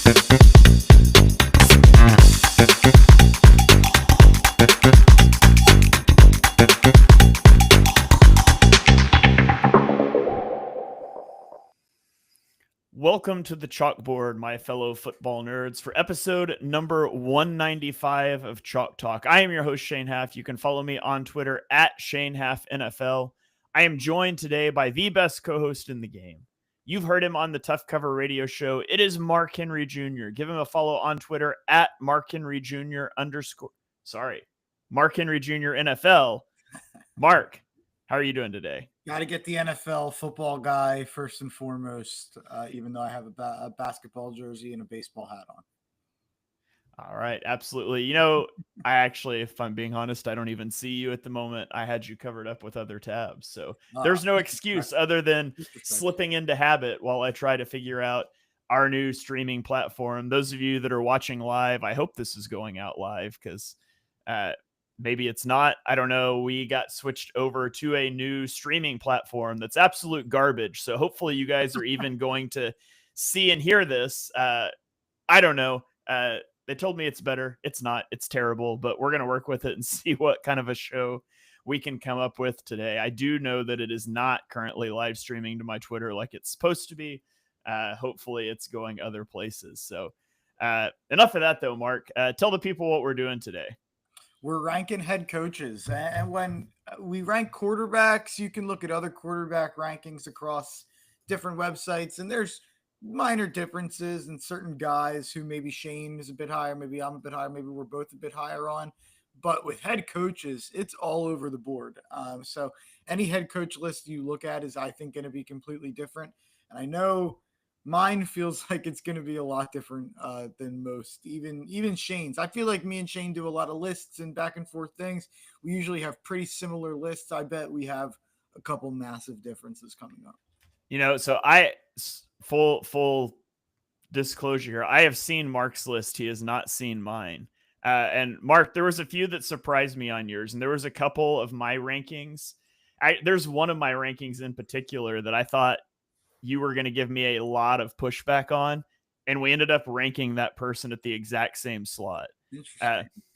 Welcome to the chalkboard, my fellow football nerds, for episode number 195 of Chalk Talk. I am your host, Shane Haff. You can follow me on Twitter at ShaneHaffNFL. I am joined today by the best co-host in the game. You've heard him on the Tough Cover radio show. It is Mark Henry Jr. Give him a follow on Twitter at Mark Henry Jr. Mark Henry Jr. NFL. Mark, how are you doing today? Got to get the NFL football guy first and foremost, even though I have a basketball jersey and a baseball hat on. All right, absolutely. You know, I actually, if I'm being honest, I don't even see you at the moment. I had you covered up with other tabs. So there's no excuse other than slipping into habit while I try to figure out our new streaming platform. Those of you that are watching live, I hope this is going out live because maybe it's not. I don't know. We got switched over to a new streaming platform that's absolute garbage. So hopefully you guys are even going to see and hear this. I don't know. They told me it's better. It's not. It's terrible, but we're going to work with it and see what kind of a show we can come up with today. I do know that it is not currently live streaming to my Twitter like it's supposed to be. Hopefully it's going other places. So enough of that though, Mark. Tell the people what we're doing today. We're ranking head coaches. And when we rank quarterbacks, you can look at other quarterback rankings across different websites, and there's minor differences in certain guys who maybe Shane is a bit higher, maybe I'm a bit higher, maybe we're both a bit higher on. But with head coaches, it's all over the board. So any head coach list you look at is, I think, going to be completely different. And I know mine feels like it's going to be a lot different than most, even Shane's. I feel like me and Shane do a lot of lists and back and forth things. We usually have pretty similar lists. I bet we have a couple massive differences coming up. You know, so full disclosure here, I have seen Mark's list. He has not seen mine. And Mark, there was a few that surprised me on yours, and there was a couple of my rankings. There's one of my rankings in particular that I thought you were going to give me a lot of pushback on, and we ended up ranking that person at the exact same slot.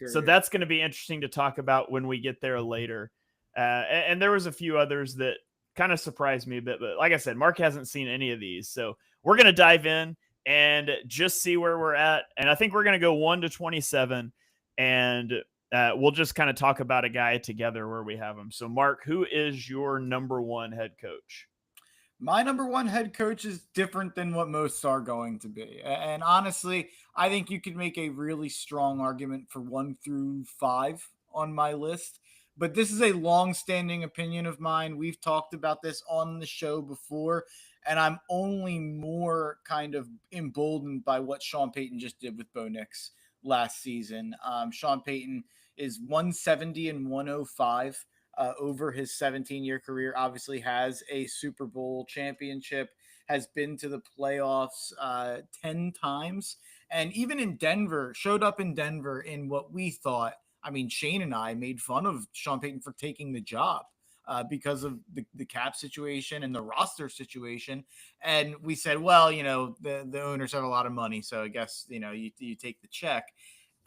So that's going to be interesting to talk about when we get there later. And there was a few others that kind of surprised me a bit, but like I said, Mark hasn't seen any of these. So we're going to dive in and just see where we're at. And I think we're going to go 1 to 27, and we'll just kind of talk about a guy together where we have him. So Mark, who is your number one head coach? My number one head coach is different than what most are going to be. And honestly, I think you could make a really strong argument for 1 through 5 on my list. But this is a long-standing opinion of mine. We've talked about this on the show before, and I'm only more kind of emboldened by what Sean Payton just did with Bo Nix last season. Sean Payton is 170 and 105 over his 17-year career, obviously has a Super Bowl championship, has been to the playoffs 10 times, and even in Denver, showed up in Denver in what we thought, I mean, Shane and I made fun of Sean Payton for taking the job because of the cap situation and the roster situation. And we said, well, you know, the owners have a lot of money, so I guess, you know, you take the check.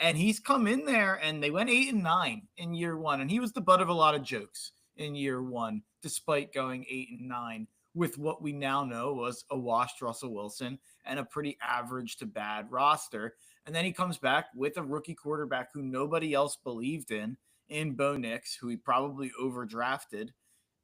And he's come in there, and they went 8-9 in year one. And he was the butt of a lot of jokes in year one, despite going 8-9 with what we now know was a washed Russell Wilson and a pretty average to bad roster. And then he comes back with a rookie quarterback who nobody else believed in Bo Nix, who he probably overdrafted.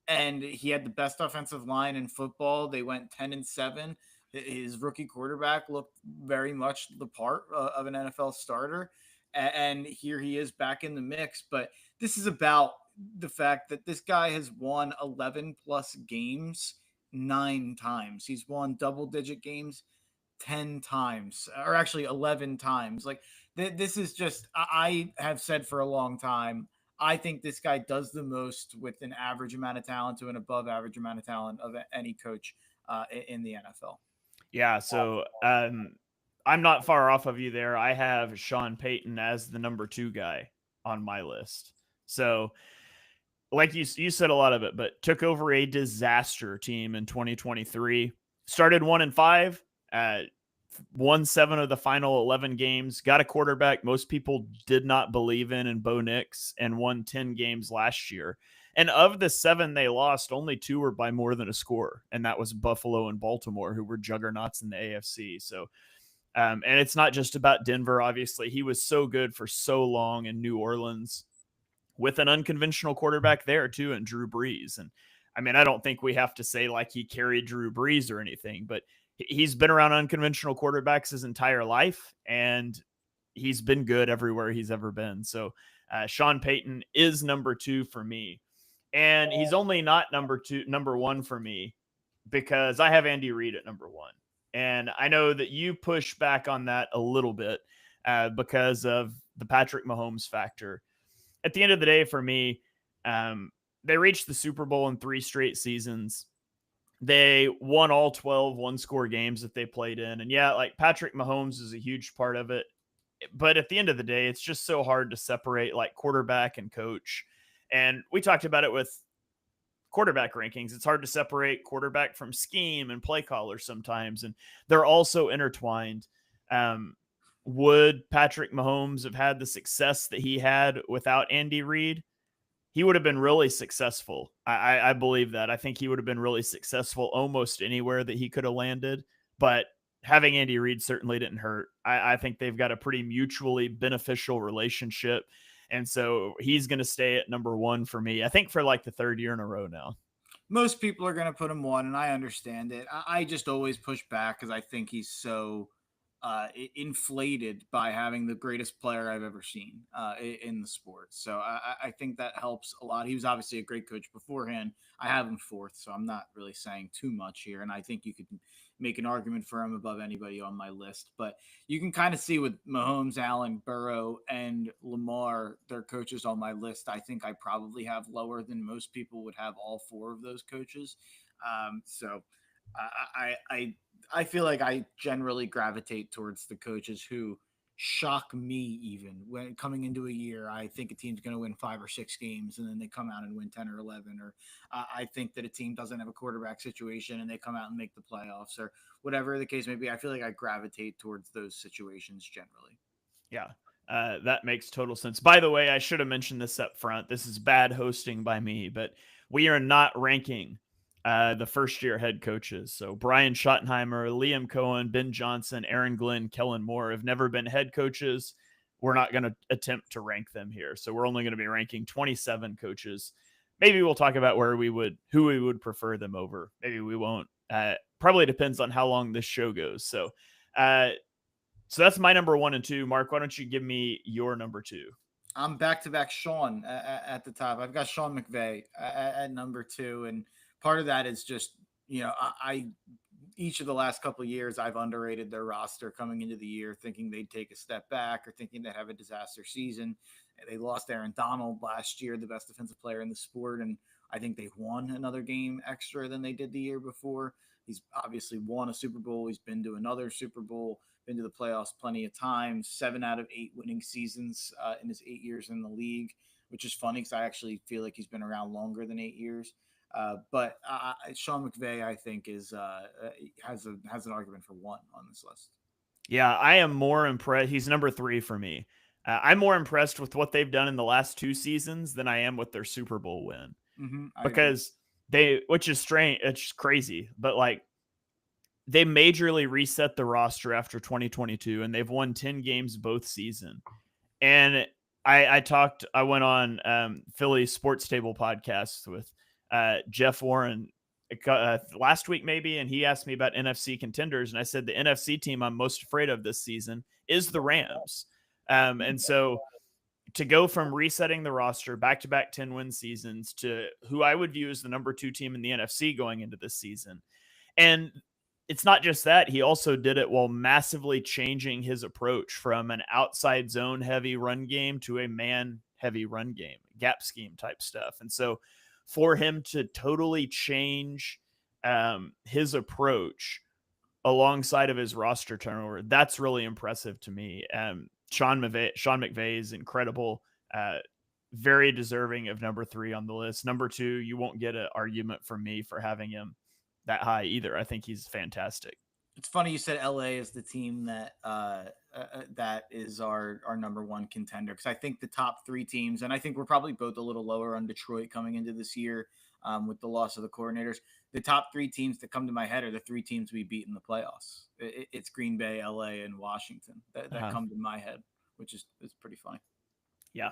And he had the best offensive line in football. They went 10-7. His rookie quarterback looked very much the part of an NFL starter. And here he is back in the mix. But this is about the fact that this guy has won 11 plus games 9 times. He's won double-digit games 10 times, or actually 11 times. Like, this is just, I have said for a long time, I think this guy does the most with an average amount of talent to an above average amount of talent of any coach in the NFL. Yeah, so I'm not far off of you there. I have Sean Payton as the number 2 guy on my list. So like you said a lot of it, but took over a disaster team in 2023, started 1-5, won 7 of the final 11 games, got a quarterback most people did not believe in Bo Nix, and won 10 games last year. And of the 7 they lost, only 2 were by more than a score, and that was Buffalo and Baltimore, who were juggernauts in the AFC. So, and it's not just about Denver, obviously. He was so good for so long in New Orleans with an unconventional quarterback there, too, and Drew Brees. And I mean, I don't think we have to say like he carried Drew Brees or anything, but he's been around unconventional quarterbacks his entire life, and he's been good everywhere he's ever been. So Sean Payton is number 2 for me. And he's only not number 1 for me because I have Andy Reid at number 1. And I know that you push back on that a little bit because of the Patrick Mahomes factor. At the end of the day, for me, they reached the Super Bowl in 3 straight seasons. They won all 12 one-score games that they played in. And yeah, like Patrick Mahomes is a huge part of it. But at the end of the day, it's just so hard to separate like quarterback and coach. And we talked about it with quarterback rankings. It's hard to separate quarterback from scheme and play caller sometimes. And they're also intertwined. Would Patrick Mahomes have had the success that he had without Andy Reid? He would have been really successful. I believe that. I think he would have been really successful almost anywhere that he could have landed. But having Andy Reid certainly didn't hurt. I think they've got a pretty mutually beneficial relationship. And so he's going to stay at number 1 for me, I think, for like the 3rd year in a row now. Most people are going to put him 1, and I understand it. I just always push back because I think he's so inflated by having the greatest player I've ever seen in the sport. So I think that helps a lot. He was obviously a great coach beforehand. I have him 4th, so I'm not really saying too much here. And I think you could make an argument for him above anybody on my list. But you can kind of see with Mahomes, Allen, Burrow, and Lamar, their coaches on my list, I think I probably have lower than most people would have all 4 of those coaches. So I feel like I generally gravitate towards the coaches who shock me even when coming into a year. I think a team's going to win 5 or 6 games and then they come out and win 10 or 11, or I think that a team doesn't have a quarterback situation and they come out and make the playoffs, or whatever the case may be. I feel like I gravitate towards those situations generally. Yeah. That makes total sense. By the way, I should have mentioned this up front. This is bad hosting by me, but we are not ranking the first-year head coaches. So Brian Schottenheimer, Liam Cohen, Ben Johnson, Aaron Glenn, Kellen Moore have never been head coaches. We're not going to attempt to rank them here. So we're only going to be ranking 27 coaches. Maybe we'll talk about who we would prefer them over. Maybe we won't. Probably depends on how long this show goes. So that's my number 1 and 2. Mark, why don't you give me your number 2? I'm back-to-back Sean at the top. I've got Sean McVey at number 2, and part of that is just, I each of the last couple of years, I've underrated their roster coming into the year, thinking they'd take a step back or thinking they'd have a disaster season. They lost Aaron Donald last year, the best defensive player in the sport, and I think they won another game extra than they did the year before. He's obviously won a Super Bowl. He's been to another Super Bowl, been to the playoffs plenty of times, 7 out of 8 winning seasons in his 8 years in the league, which is funny because I actually feel like he's been around longer than 8 years. But Sean McVay, I think, has an argument for 1 on this list. Yeah, I am more impressed. He's number 3 for me. I'm more impressed with what they've done in the last 2 seasons than I am with their Super Bowl win. Because which is strange, it's crazy, but like they majorly reset the roster after 2022, and they've won 10 games both season. And I went on Philly Sports Table podcast with Jeff Warren last week maybe, and he asked me about NFC contenders, and I said the NFC team I'm most afraid of this season is the Rams. And so to go from resetting the roster back-to-back 10-win seasons to who I would view as the number 2 team in the NFC going into this season. And it's not just that, he also did it while massively changing his approach from an outside zone heavy run game to a man heavy run game, gap scheme type stuff. And so for him to totally change his approach alongside of his roster turnover, that's really impressive to me. Sean McVay is incredible, very deserving of number 3 on the list. Number 2, you won't get an argument from me for having him that high either. I think he's fantastic. It's funny you said LA is the team that is our number one contender, because I think the top three teams, and I think we're probably both a little lower on Detroit coming into this year with the loss of the coordinators. The top three teams that come to my head are the three teams we beat in the playoffs. It's Green Bay, LA, and Washington that come to my head, which is pretty funny. Yeah.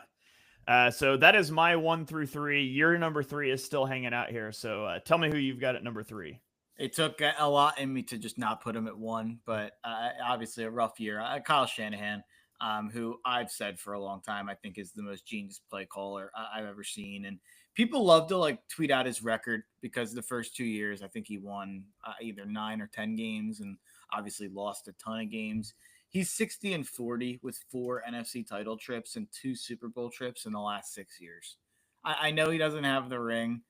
So that is my 1 through 3. Your number 3 is still hanging out here. So tell me who you've got at number 3. It took a lot in me to just not put him at 1, but obviously a rough year. Kyle Shanahan, who I've said for a long time, I think is the most genius play caller I've ever seen. And people love to like tweet out his record, because the first 2 years, I think he won either 9 or 10 games, and obviously lost a ton of games. He's 60-40 with 4 NFC title trips and 2 Super Bowl trips in the last 6 years. I know he doesn't have the ring,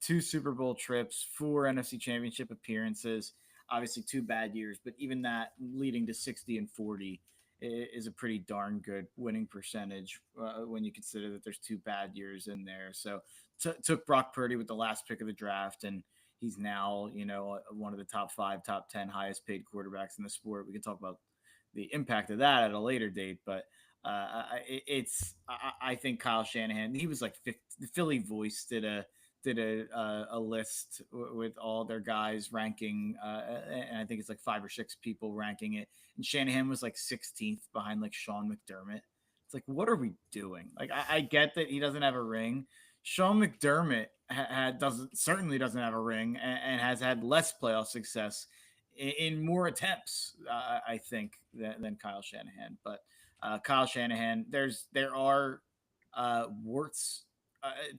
2 Super Bowl trips, 4 NFC Championship appearances, obviously 2 bad years, but even that leading to 60-40 is a pretty darn good winning percentage when you consider that there's 2 bad years in there. So took Brock Purdy with the last pick of the draft, and he's now, one of the top 5, top 10 highest paid quarterbacks in the sport. We can talk about the impact of that at a later date, but I think Kyle Shanahan, he was like Philly Voice did a list with all their guys ranking, and I think it's like 5 or 6 people ranking it, and Shanahan was like 16th behind like Sean McDermott. It's like, what are we doing? Like, I get that he doesn't have a ring. Sean McDermott certainly doesn't have a ring, and has had less playoff success in more attempts, I think, than Kyle Shanahan. But Kyle Shanahan, there are warts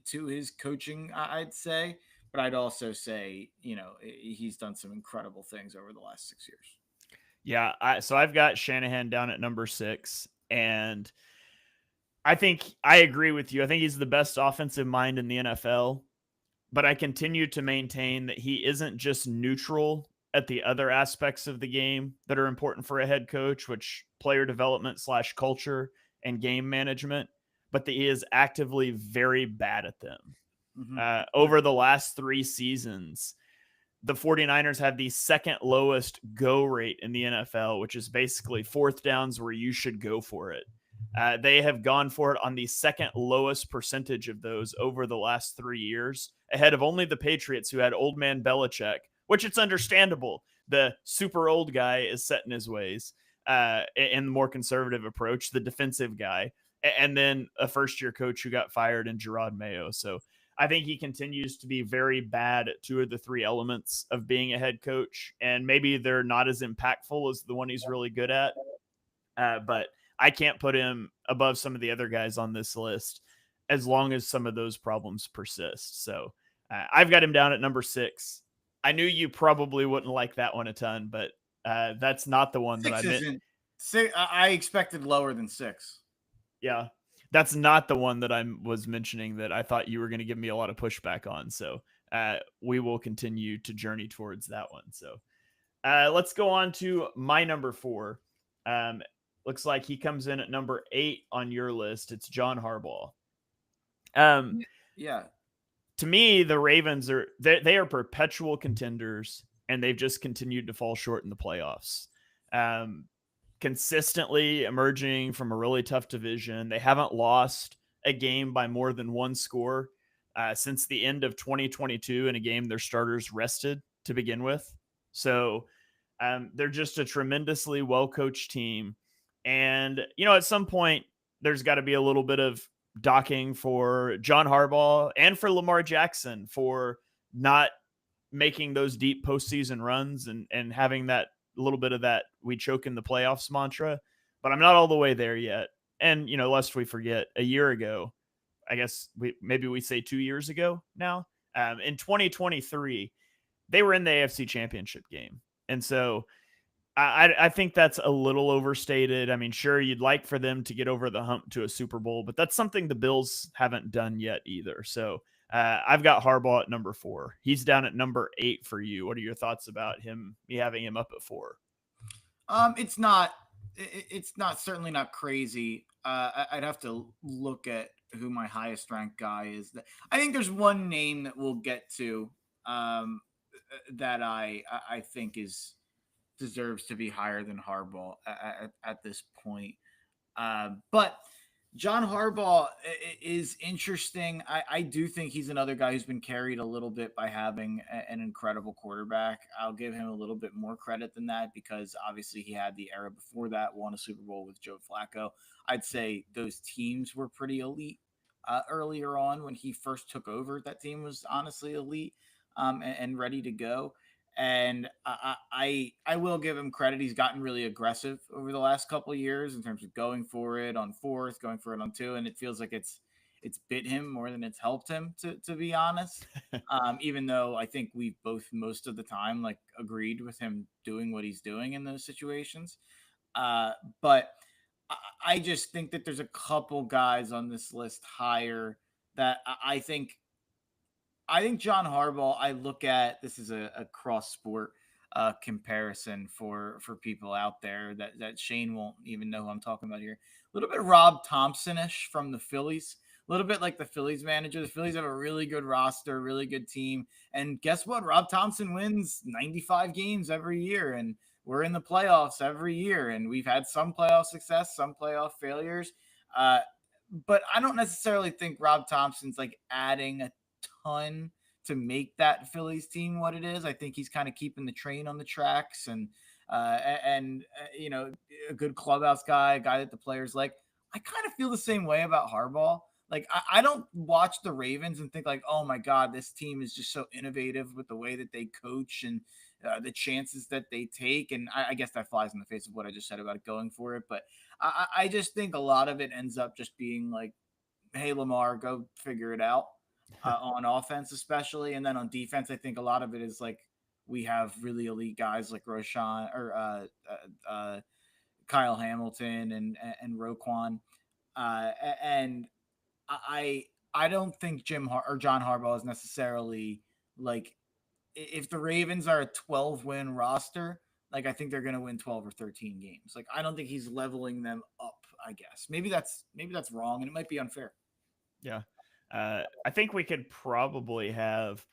to his coaching, I'd say, but I'd also say, he's done some incredible things over the last 6 years. Yeah, so I've got Shanahan down at number 6, and I think I agree with you. I think he's the best offensive mind in the NFL, but I continue to maintain that he isn't just neutral at the other aspects of the game that are important for a head coach, which player development / culture and game management, but that he is actively very bad at them. Mm-hmm. Over the last 3 seasons, the 49ers have the second lowest go rate in the NFL, which is basically 4th downs where you should go for it. They have gone for it on the second lowest percentage of those over the last 3 years, ahead of only the Patriots, who had old man Belichick, which it's understandable. The super old guy is set in his ways, and the more conservative approach, the defensive guy, and then a first-year coach who got fired in Gerard Mayo. So I think he continues to be very bad at 2 of the 3 elements of being a head coach, and maybe they're not as impactful as the one he's really good at. But I can't put him above some of the other guys on this list as long as some of those problems persist. So I've got him down at number 6. I knew you probably wouldn't like that one a ton, but that's not the one that I meant. I expected lower than 6. Yeah, that's not the one that I was mentioning that I thought you were going to give me a lot of pushback on. So we will continue to journey towards that one. So let's go on to my number 4. Looks like he comes in at number 8 on your list. It's John Harbaugh. Yeah. To me, the Ravens they are perpetual contenders, and they've just continued to fall short in the playoffs. Consistently emerging from a really tough division. They haven't lost a game by more than 1 score since the end of 2022 in a game their starters rested to begin with. So they're just a tremendously well-coached team. And, at some point, there's got to be a little bit of docking for John Harbaugh and for Lamar Jackson for not making those deep postseason runs and having that little bit of that we choke in the playoffs mantra. But I'm not all the way there yet. And, lest we forget, a year ago, I guess we say 2 years ago now, in 2023, they were in the AFC Championship game. And so I think that's a little overstated. I mean, sure, you'd like for them to get over the hump to a Super Bowl, but that's something the Bills haven't done yet either. So I've got Harbaugh at number 4. He's down at number 8 for you. What are your thoughts about me having him up at 4? It's certainly not crazy. I'd have to look at who my highest ranked guy is. I think there's one name that we'll get to that I think is deserves to be higher than Harbaugh at this point. But John Harbaugh is interesting. I do think he's another guy who's been carried a little bit by having an incredible quarterback. I'll give him a little bit more credit than that because obviously he had the era before that, won a Super Bowl with Joe Flacco. I'd say those teams were pretty elite earlier on when he first took over. That team was honestly elite and ready to go. And I will give him credit. He's gotten really aggressive over the last couple of years in terms of going for it on fourth, going for it on two, and it feels like it's bit him more than it's helped him, to be honest. Even though I think we've both most of the time like agreed with him doing what he's doing in those situations. But I just think that there's a couple guys on this list higher that I think John Harbaugh, I look at this is a cross sport comparison for people out there that Shane won't even know who I'm talking about here. A little bit Rob Thompson-ish from the Phillies. A little bit like the Phillies manager. The Phillies have a really good roster, really good team. And guess what? Rob Thompson wins 95 games every year. And we're in the playoffs every year. And we've had some playoff success, some playoff failures. But I don't necessarily think Rob Thompson's like adding a ton to make that Phillies team what it is. I think he's kind of keeping the train on the tracks and you know, a good clubhouse guy, a guy that the players like. I kind of feel the same way about Harbaugh. Like I don't watch the Ravens and think like, oh my God, this team is just so innovative with the way that they coach and the chances that they take. And I guess that flies in the face of what I just said about going for it. But I just think a lot of it ends up just being like, hey, Lamar, go figure it out on offense, especially. And then on defense, I think a lot of it is like we have really elite guys like Roshan or Kyle Hamilton and Roquan. And I don't think or John Harbaugh is necessarily like if the Ravens are a 12-win roster, like I think they're going to win 12 or 13 games. Like I don't think he's leveling them up, I guess. Maybe that's wrong and it might be unfair. Yeah. I think we could probably have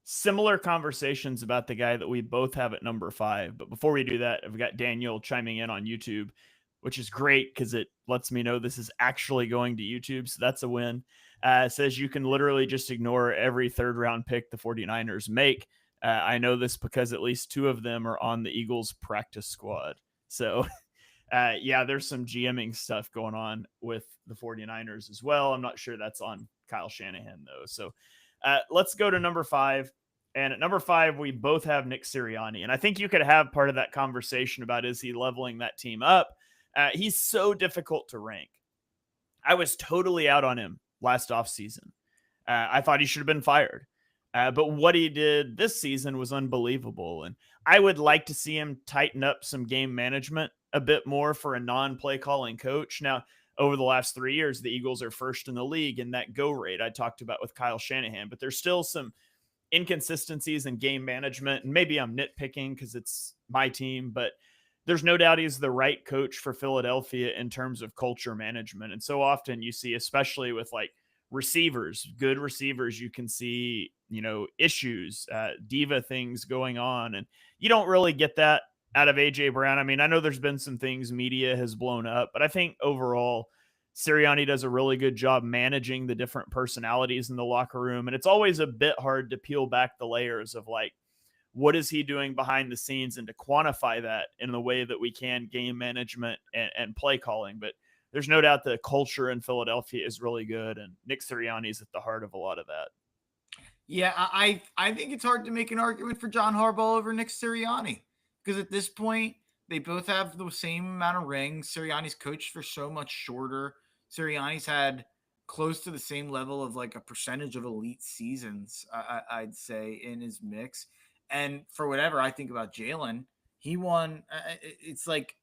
similar conversations about the guy that we both have at number 5. But before we do that, I've got Daniel chiming in on YouTube, which is great because it lets me know this is actually going to YouTube. So that's a win. Says you can literally just ignore every third round pick the 49ers make. I know this because at least 2 of them are on the Eagles practice squad. So yeah, there's some GMing stuff going on with the 49ers as well. I'm not sure that's on Kyle Shanahan, though. So let's go to number 5. And at number 5, we both have Nick Sirianni. And I think you could have part of that conversation about is he leveling that team up? He's so difficult to rank. I was totally out on him last offseason. I thought he should have been fired. But what he did this season was unbelievable. And I would like to see him tighten up some game management a bit more for a non-play calling coach. Now, over the last 3 years, the Eagles are first in the league in that go rate I talked about with Kyle Shanahan, but there's still some inconsistencies in game management. And maybe I'm nitpicking because it's my team, but there's no doubt he's the right coach for Philadelphia in terms of culture management. And so often you see, especially with like receivers, good receivers, you can see, you know, issues, diva things going on. And you don't really get that out of AJ Brown. I mean, I know there's been some things media has blown up, but I think overall Sirianni does a really good job managing the different personalities in the locker room. And it's always a bit hard to peel back the layers of like, what is he doing behind the scenes and to quantify that in the way that we can game management and play calling. But there's no doubt the culture in Philadelphia is really good. And Nick Sirianni is at the heart of a lot of that. Yeah, I think it's hard to make an argument for John Harbaugh over Nick Sirianni because at this point, they both have the same amount of rings. Sirianni's coached for so much shorter. Sirianni's had close to the same level of like a percentage of elite seasons, I'd say, in his mix. And for whatever I think about Jalen, he won. It's like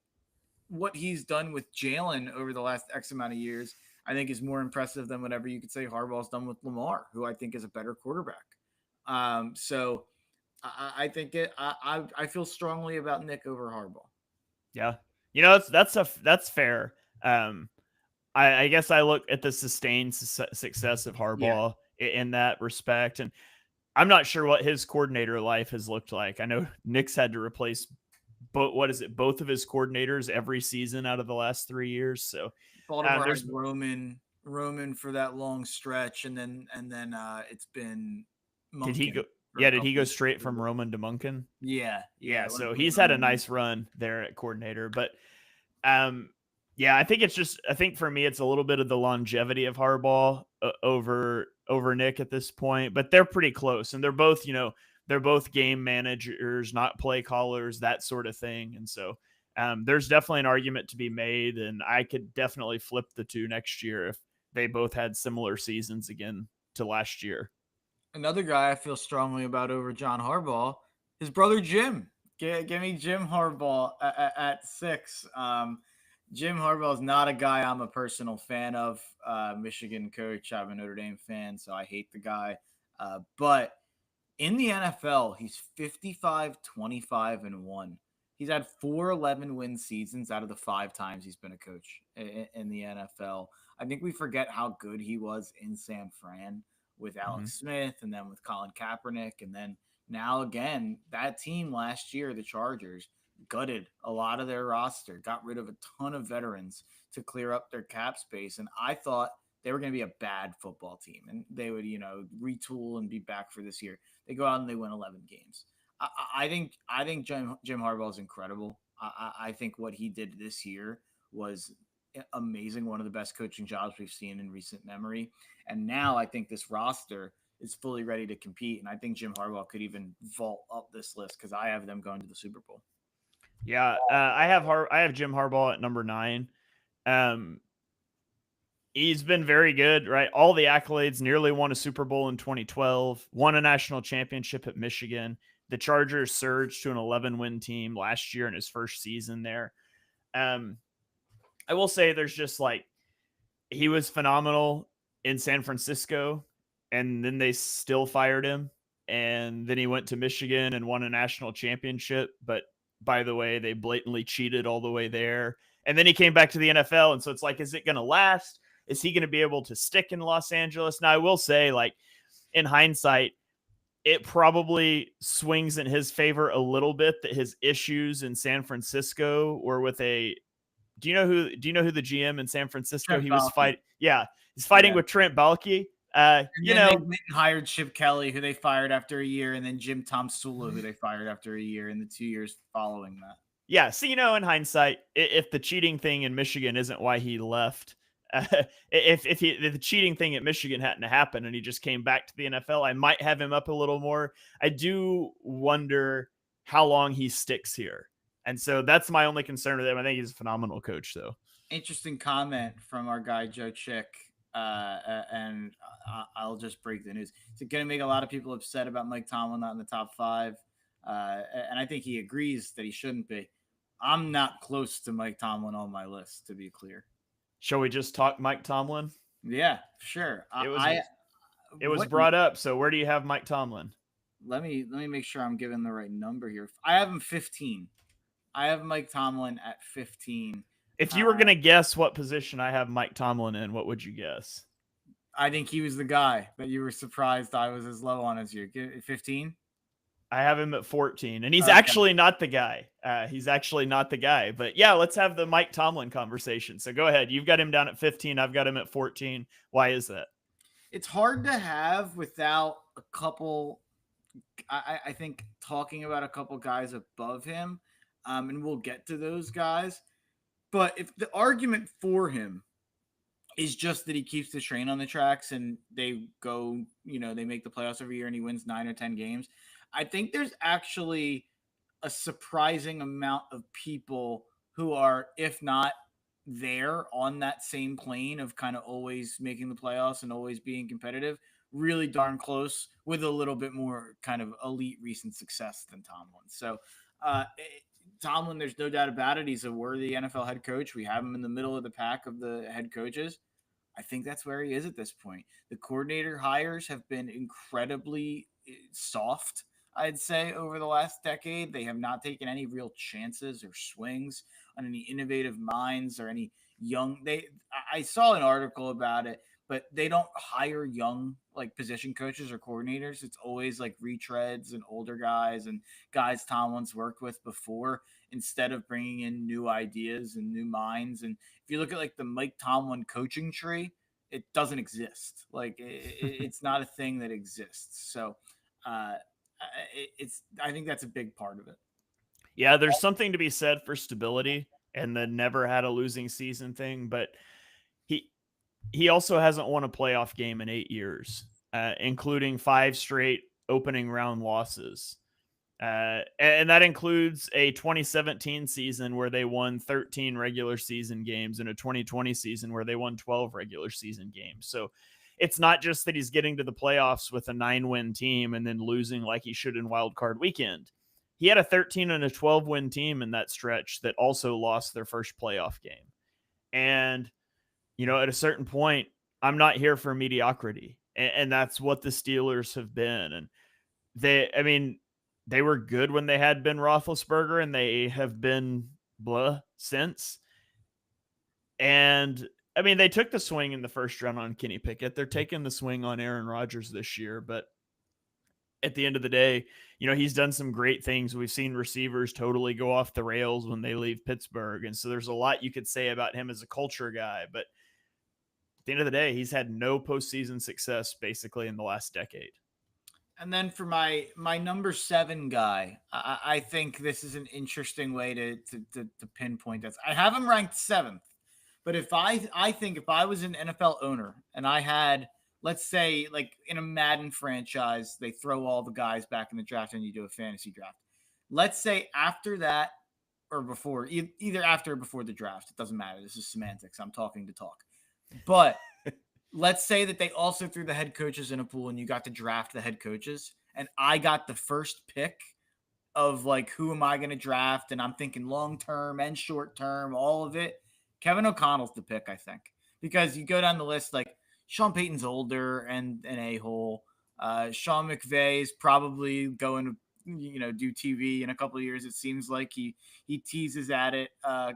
what he's done with Jalen over the last X amount of years, I think is more impressive than whatever you could say Harbaugh's done with Lamar, who I think is a better quarterback. So I think I feel strongly about Nick over Harbaugh. Yeah. You know, that's fair. I guess I look at the sustained success of Harbaugh in that respect. And I'm not sure what his coordinator life has looked like. I know Nick's had to replace both of his coordinators every season out of the last 3 years. So Baltimore there's had Roman for that long stretch, and then it's been did he Monken go? for a Yeah, did he couple go years. straight from Roman to Munkin? Yeah, Yeah, it went so from he's had a Roman. nice run there at coordinator, but yeah, I think I think for me it's a little bit of the longevity of Harbaugh over Nick at this point, but they're pretty close, and they're both they're both game managers, not play callers, that sort of thing, and so there's definitely an argument to be made, and I could definitely flip the two next year if they both had similar seasons again to last year. Another guy I feel strongly about over John Harbaugh, his brother Jim. Give me Jim Harbaugh at 6. Jim Harbaugh is not a guy I'm a personal fan of. Michigan coach. I'm a Notre Dame fan, so I hate the guy. But in the NFL, he's 55, 25, and 1. He's had 4-11 win seasons out of the 5 times he's been a coach in the NFL. I think we forget how good he was in San Fran with Alex Smith, and then with Colin Kaepernick, and then now again, that team last year, the Chargers, gutted a lot of their roster, got rid of a ton of veterans to clear up their cap space, and I thought they were going to be a bad football team, and they would, retool and be back for this year. They go out and they win 11 games. I think Jim Harbaugh is incredible. I think what he did this year was amazing. One of the best coaching jobs we've seen in recent memory. And now I think this roster is fully ready to compete. And I think Jim Harbaugh could even vault up this list because I have them going to the Super Bowl. Yeah, I have Jim Harbaugh at number 9. He's been very good, right? All the accolades, nearly won a Super Bowl in 2012, won a national championship at Michigan. The Chargers surged to an 11-win team last year in his first season there. I will say there's just he was phenomenal in San Francisco, and then they still fired him. And then he went to Michigan and won a national championship. But by the way, they blatantly cheated all the way there. And then he came back to the NFL. And so it's is it going to last? Is he going to be able to stick in Los Angeles? Now, I will say, in hindsight, it probably swings in his favor a little bit that his issues in San Francisco were with a. Do you know who the GM in San Francisco? Trent He was Baalke. fighting. Yeah, he's fighting with Trent Baalke. And then they went and hired Chip Kelly, who they fired after a year, and then Jim Tomsula, who they fired after a year in the 2 years following that. Yeah, so in hindsight, if the cheating thing in Michigan isn't why he left, if the cheating thing at Michigan hadn't happened and he just came back to the NFL, I might have him up a little more. I do wonder how long he sticks here. And so that's my only concern with him. I think he's a phenomenal coach, though. Interesting comment from our guy, Joe Chick. And I'll just break the news. It's going to make a lot of people upset about Mike Tomlin not in the top 5. And I think he agrees that he shouldn't be. I'm not close to Mike Tomlin on my list, to be clear. Shall we just talk Mike Tomlin? Yeah, sure. It was brought up. So where do you have Mike Tomlin? Let me make sure I'm giving the right number here. I have him 15. I have Mike Tomlin at 15. If you were going to guess what position I have Mike Tomlin in, what would you guess? I think he was the guy that you were surprised I was as low on as you. 15? I have him at 14, and he's actually not the guy. He's actually not the guy. But yeah, let's have the Mike Tomlin conversation. So go ahead. You've got him down at 15. I've got him at 14. Why is that? It's hard to have without a couple. I think talking about a couple guys above him, and we'll get to those guys. But if the argument for him is just that he keeps the train on the tracks and they go, they make the playoffs every year and he wins 9 or 10 games, I think there's actually a surprising amount of people who are, if not there on that same plane of kind of always making the playoffs and always being competitive, really darn close with a little bit more kind of elite recent success than Tomlin. So Tomlin, there's no doubt about it. He's a worthy NFL head coach. We have him in the middle of the pack of the head coaches. I think that's where he is at this point. The coordinator hires have been incredibly soft, I'd say, over the last decade. They have not taken any real chances or swings on any innovative minds or any young. I saw an article about it, but they don't hire young like position coaches or coordinators. It's always like retreads and older guys and guys Tomlin's worked with before, instead of bringing in new ideas and new minds. And if you look at like the Mike Tomlin coaching tree, it doesn't exist. Like it's not a thing that exists. So uh, I think that's a big part of it. Yeah, there's something to be said for stability and the never had a losing season thing, but he also hasn't won a playoff game in 8 years, including 5 straight opening round losses. And that includes a 2017 season where they won 13 regular season games and a 2020 season where they won 12 regular season games. So it's not just that he's getting to the playoffs with a 9-win team and then losing like he should in wild card weekend. He had a 13 and a 12-win team in that stretch that also lost their first playoff game. And, at a certain point, I'm not here for mediocrity. And that's what the Steelers have been. And they were good when they had Ben Roethlisberger, and they have been blah since. And they took the swing in the first round on Kenny Pickett. They're taking the swing on Aaron Rodgers this year, but at the end of the day, he's done some great things. We've seen receivers totally go off the rails when they leave Pittsburgh. And so there's a lot you could say about him as a culture guy, but at the end of the day, he's had no postseason success basically in the last decade. And then for my number 7 guy, I think this is an interesting way to pinpoint this. I have him ranked 7th, but if I think if I was an NFL owner and I had, let's say, like in a Madden franchise, they throw all the guys back in the draft and you do a fantasy draft. Let's say after that or before, either after or before the draft, it doesn't matter. This is semantics. I'm talking to talk. But let's say that they also threw the head coaches in a pool and you got to draft the head coaches, and I got the first pick of like, who am I going to draft? And I'm thinking long-term and short-term, all of it. Kevin O'Connell's the pick, I think, because you go down the list, like Sean Payton's older and an a-hole. Sean McVey is probably going to, do TV in a couple of years. It seems like he teases at it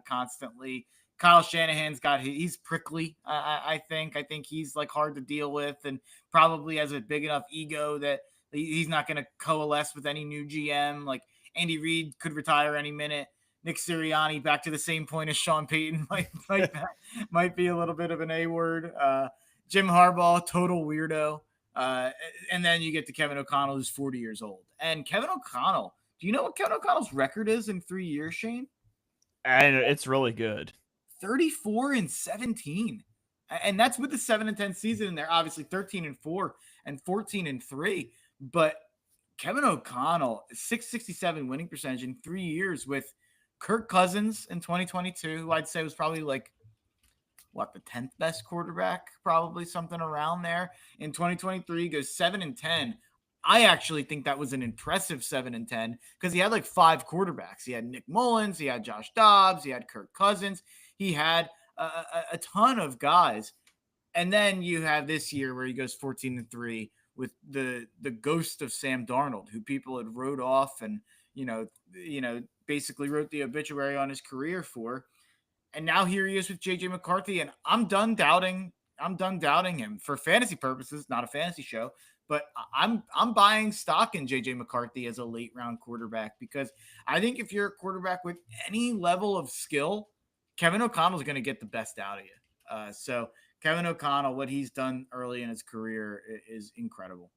constantly. Kyle Shanahan's he's prickly. I think he's like hard to deal with and probably has a big enough ego that he's not going to coalesce with any new GM. Like Andy Reid could retire any minute. Nick Sirianni, back to the same point as Sean Payton, might be a little bit of an A word. Jim Harbaugh, total weirdo. And then you get to Kevin O'Connell, who's 40 years old. And Kevin O'Connell, do you know what Kevin O'Connell's record is in 3 years, Shane? And it's really good. 34-17. And that's with the 7-10 season in there. Obviously 13-4 and 14-3. But Kevin O'Connell, 667 winning percentage in 3 years with Kirk Cousins in 2022, who I'd say was probably like, the 10th best quarterback, probably something around there. In 2023, goes 7-10. I actually think that was an impressive 7-10 because he had like 5 quarterbacks. He had Nick Mullins, he had Josh Dobbs, he had Kirk Cousins. He had a ton of guys. And then you have this year where he goes 14-3 with the ghost of Sam Darnold, who people had wrote off and, basically wrote the obituary on his career for. And now here he is with JJ McCarthy, and I'm done doubting him for fantasy purposes, not a fantasy show, but I'm buying stock in JJ McCarthy as a late round quarterback, because I think if you're a quarterback with any level of skill, Kevin O'Connell is going to get the best out of you. So Kevin O'Connell, what he's done early in his career is incredible.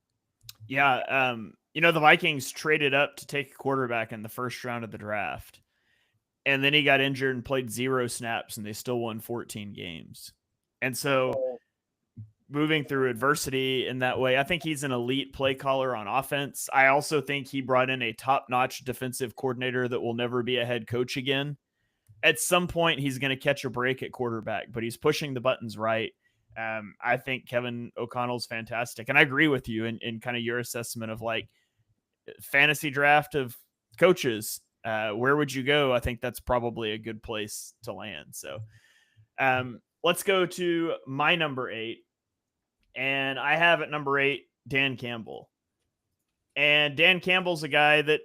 Yeah. The Vikings traded up to take a quarterback in the first round of the draft. And then he got injured and played 0 snaps, and they still won 14 games. And so moving through adversity in that way, I think he's an elite play caller on offense. I also think he brought in a top-notch defensive coordinator that will never be a head coach again. At some point, he's going to catch a break at quarterback, but he's pushing the buttons right. I think Kevin O'Connell's fantastic. And I agree with you in kind of your assessment of like fantasy draft of coaches. Where would you go? I think that's probably a good place to land. So let's go to my number 8. And I have at number 8, Dan Campbell. And Dan Campbell's a guy that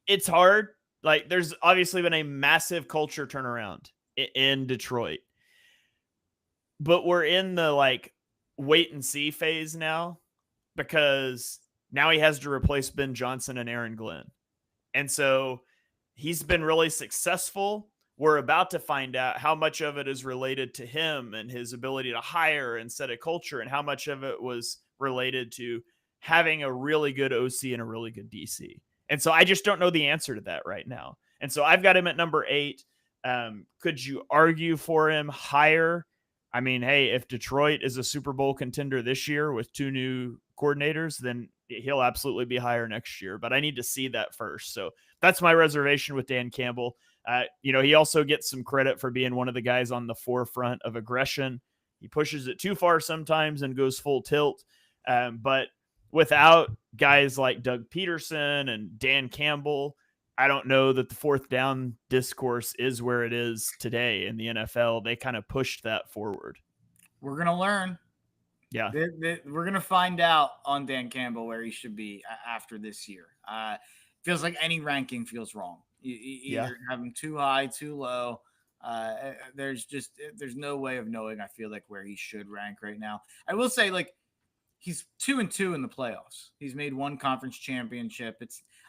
it's hard. Like, there's obviously been a massive culture turnaround in Detroit. but we're in the like wait and see phase now, because now he has to replace Ben Johnson and Aaron Glenn. And so he's been really successful. We're about to find out how much of it is related to him and his ability to hire and set a culture, and how much of it was related to having a really good OC and a really good DC. And so I just don't know the answer to that right now. And so I've got him at number 8. Could you argue for him higher? I mean, hey, if Detroit is a Super Bowl contender this year with 2 new coordinators, then he'll absolutely be higher next year. But I need to see that first. So that's my reservation with Dan Campbell. He also gets some credit for being one of the guys on the forefront of aggression. He pushes it too far sometimes and goes full tilt. But without guys like Doug Peterson and Dan Campbell, I don't know that the fourth down discourse is where it is today in the NFL. They kind of pushed that forward. We're going to learn. Yeah. We're going to find out on Dan Campbell where he should be after this year. Feels like any ranking feels wrong. You either have him too high, too low. There's no way of knowing, I feel like, where he should rank right now. I will say, like, he's 2-2 in the playoffs. He's made 1 conference championship.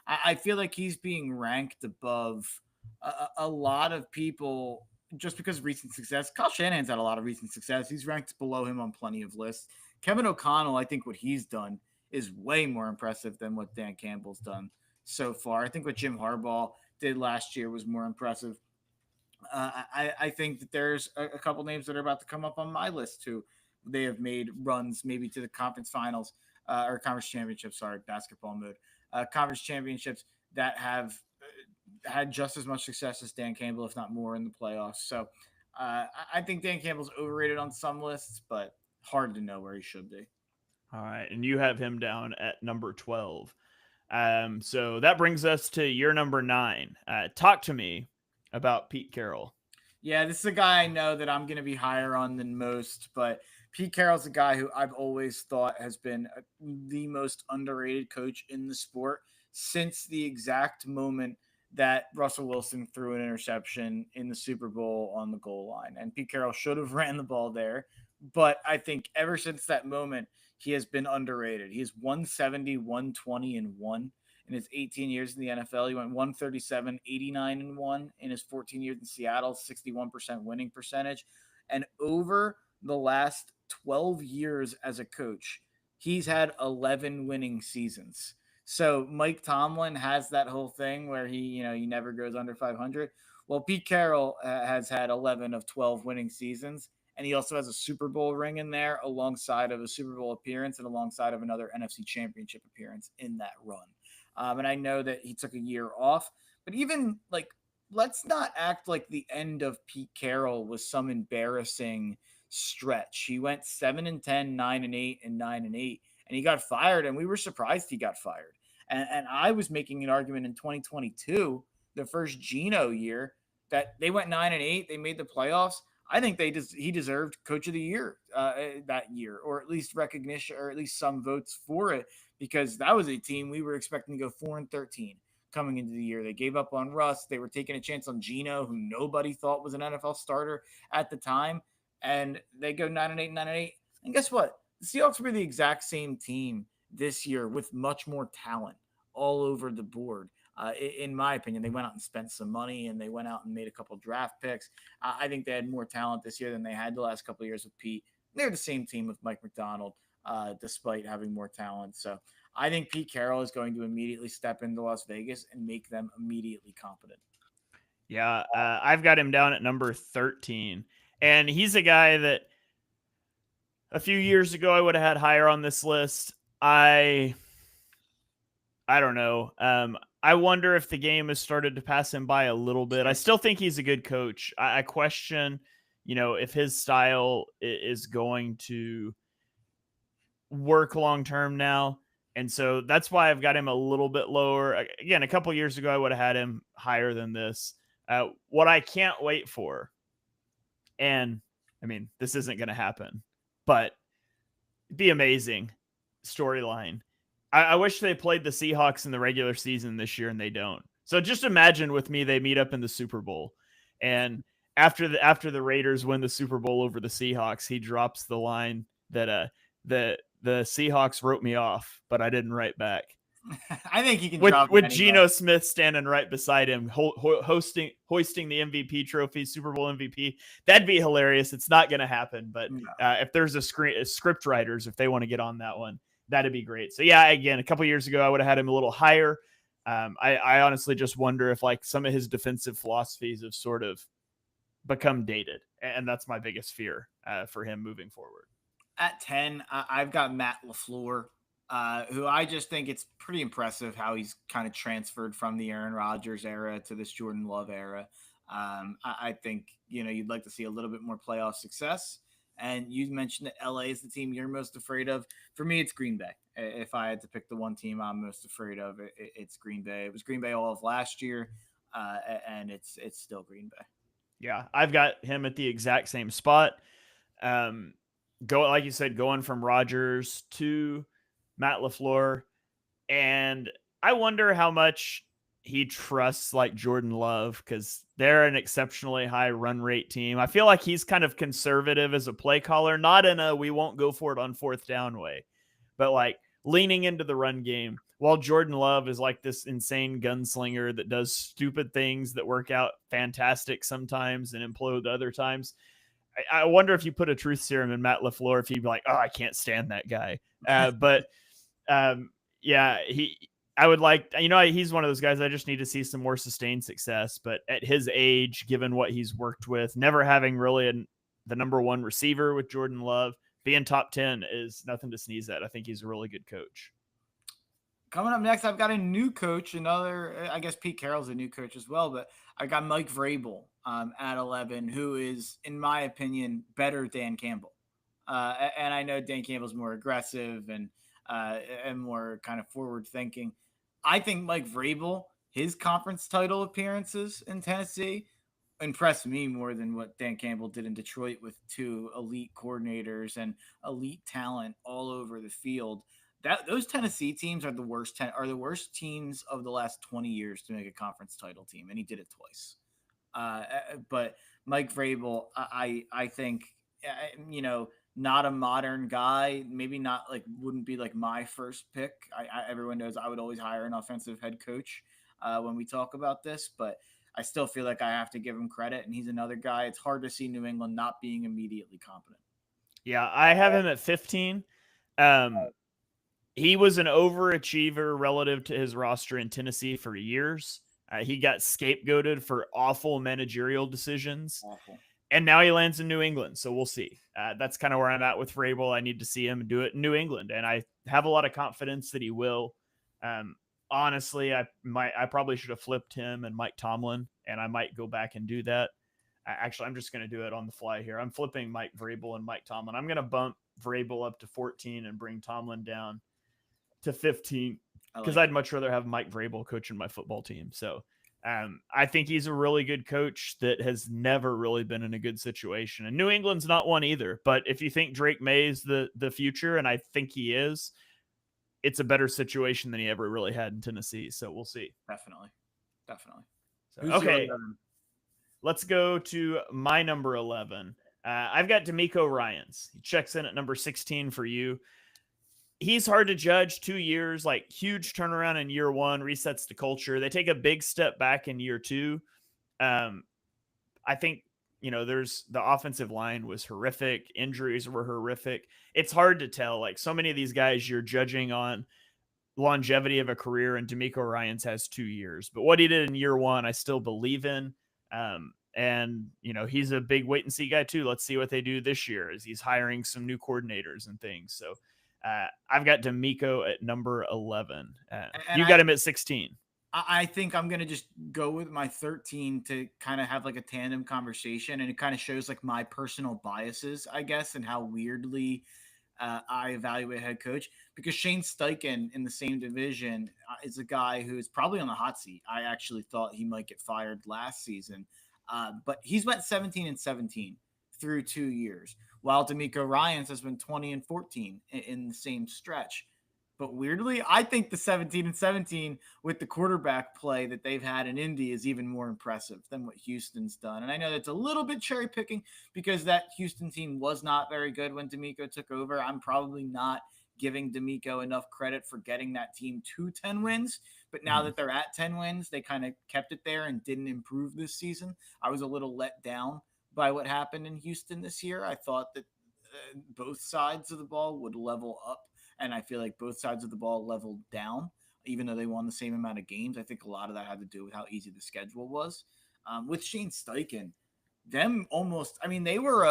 I feel like he's being ranked above a lot of people just because of recent success. Kyle Shanahan's had a lot of recent success. He's ranked below him on plenty of lists. Kevin O'Connell, I think what he's done is way more impressive than what Dan Campbell's done so far. I think what Jim Harbaugh did last year was more impressive. I think that there's a couple names that are about to come up on my list too. They have made runs maybe to the conference finals or conference championships, basketball mode, conference championships that have had just as much success as Dan Campbell, if not more, in the playoffs. So I think Dan Campbell's overrated on some lists, but hard to know where he should be. All right. And you have him down at number 12. So that brings us to your number 9. Talk to me about Pete Carroll. Yeah, this is a guy I know that I'm going to be higher on than most, but Pete Carroll's a guy who I've always thought has been the most underrated coach in the sport since the exact moment that Russell Wilson threw an interception in the Super Bowl on the goal line. And Pete Carroll should have ran the ball there. But I think ever since that moment, he has been underrated. He is 170, 120, and 1 in his 18 years in the NFL. He went 137, 89, and 1 in his 14 years in Seattle, 61% winning percentage. And over the last 12 years as a coach, he's had 11 winning seasons. So Mike Tomlin has that whole thing where he never goes under 500. Well, Pete Carroll has had 11 of 12 winning seasons, and he also has a Super Bowl ring in there alongside of a Super Bowl appearance and alongside of another NFC Championship appearance in that run. And I know that he took a year off, but even like, let's not act like the end of Pete Carroll was some embarrassing stretch. He went 7-10, 9-8, and 9-8, and he got fired, and we were surprised he got fired. And I was making an argument in 2022, the first Geno year, that they went 9-8, they made the playoffs. I think he deserved Coach of the Year that year, or at least recognition, or at least some votes for it, because that was a team we were expecting to go 4-13 coming into the year. They gave up on Russ. They were taking a chance on Geno, who nobody thought was an NFL starter at the time, and they go 9-8, 9-8. And guess what? The Seahawks were the exact same team this year with much more talent all over the board. In my opinion, they went out and spent some money, and they went out and made a couple draft picks. I think they had more talent this year than they had the last couple of years with Pete. They're the same team with Mike McDonald, despite having more talent. So I think Pete Carroll is going to immediately step into Las Vegas and make them immediately competent. Yeah, I've got him down at number 13. And he's a guy that a few years ago I would have had higher on this list. I don't know. I wonder if the game has started to pass him by a little bit. I still think he's a good coach. I question, if his style is going to work long term now. And so that's why I've got him a little bit lower. Again, a couple years ago, I would have had him higher than this. What I can't wait for, and I mean, this isn't going to happen, but it'd be amazing storyline. I wish they played the Seahawks in the regular season this year, and they don't. So just imagine with me, they meet up in the Super Bowl, and after the Raiders win the Super Bowl over the Seahawks, he drops the line that the Seahawks wrote me off, but I didn't write back. I think he can drop with anybody. Geno Smith standing right beside him, hoisting the MVP trophy, Super Bowl MVP. That'd be hilarious. It's not going to happen, but if there's a script writers, if they want to get on that one, that'd be great. So yeah, again, a couple years ago, I would have had him a little higher. I honestly just wonder if like some of his defensive philosophies have sort of become dated, and that's my biggest fear for him moving forward. At 10, I've got Matt LaFleur. Who I just think it's pretty impressive how he's kind of transferred from the Aaron Rodgers era to this Jordan Love era. I think, you'd like to see a little bit more playoff success. And you mentioned that LA is the team you're most afraid of. For me, it's Green Bay. If I had to pick the one team I'm most afraid of, it's Green Bay. It was Green Bay all of last year, and it's still Green Bay. Yeah, I've got him at the exact same spot. Like you said, going from Rodgers to Matt LaFleur, and I wonder how much he trusts like Jordan Love, because they're an exceptionally high run rate team. I feel like he's kind of conservative as a play caller, not in a we won't go for it on fourth down way, but like leaning into the run game, while Jordan Love is like this insane gunslinger that does stupid things that work out fantastic sometimes and implode other times. I wonder if you put a truth serum in Matt LaFleur, if he'd be like, oh, I can't stand that guy. Yeah, I would like, he's one of those guys I just need to see some more sustained success. But at his age, given what he's worked with, never having really the number one receiver with Jordan Love, being top 10 is nothing to sneeze at. I think he's a really good coach. Coming up next, I've got a new coach. I guess Pete Carroll's a new coach as well, but I got Mike Vrabel at 11, who is, in my opinion, better Dan Campbell. And I know Dan Campbell's more aggressive and more kind of forward thinking. I think Mike Vrabel, his conference title appearances in Tennessee impressed me more than what Dan Campbell did in Detroit with two elite coordinators and elite talent all over the field. Those Tennessee teams are the worst teams of the last 20 years to make a conference title team, and he did it twice. But Mike Vrabel, I think, not a modern guy, maybe not like wouldn't be like my first pick. Everyone knows I would always hire an offensive head coach when we talk about this, but I still feel like I have to give him credit, and he's another guy. It's hard to see New England not being immediately competent. Yeah, I have him at 15. He was an overachiever relative to his roster in Tennessee for years. He got scapegoated for awful managerial decisions. Awful. And now he lands in New England, so we'll see. That's kind of where I'm at with Vrabel. I need to see him do it in New England, and I have a lot of confidence that he will. Honestly, I probably should have flipped him and Mike Tomlin, and I might go back and do that. Actually, I'm just going to do it on the fly here. I'm flipping Mike Vrabel and Mike Tomlin. I'm going to bump Vrabel up to 14 and bring Tomlin down to 15 because I'd much rather have Mike Vrabel coaching my football team. So I think he's a really good coach that has never really been in a good situation. And New England's not one either. But if you think Drake May is the future, and I think he is, it's a better situation than he ever really had in Tennessee. So we'll see. Definitely. So, okay. Let's go to my number 11. I've got D'Amico Ryans. He checks in at number 16 for you. He's hard to judge. 2 years, like huge turnaround in year one, resets the culture. They take a big step back in year two. I think, there's the offensive line was horrific. Injuries were horrific. It's hard to tell. Like so many of these guys you're judging on longevity of a career, and D'Amico Ryans has 2 years. But what he did in year one, I still believe in. And, he's a big wait and see guy too. Let's see what they do this year as he's hiring some new coordinators and things. So I've got D'Amico at number 11. You got him at 16. I think I'm going to just go with my 13 to kind of have like a tandem conversation. And it kind of shows like my personal biases, I guess, and how weirdly I evaluate head coach, because Shane Stiken in the same division is a guy who's probably on the hot seat. I actually thought he might get fired last season, but he's went 17-17 through 2 years, while D'Amico Ryans has been 20-14 in the same stretch. But weirdly, I think the 17-17 with the quarterback play that they've had in Indy is even more impressive than what Houston's done. And I know that's a little bit cherry picking because that Houston team was not very good when D'Amico took over. I'm probably not giving D'Amico enough credit for getting that team to 10 wins. But now that they're at 10 wins, they kind of kept it there and didn't improve this season. I was a little let down by what happened in Houston this year. I thought that both sides of the ball would level up. And I feel like both sides of the ball leveled down, even though they won the same amount of games. I think a lot of that had to do with how easy the schedule was. With Shane Steichen, them almost, I mean, they were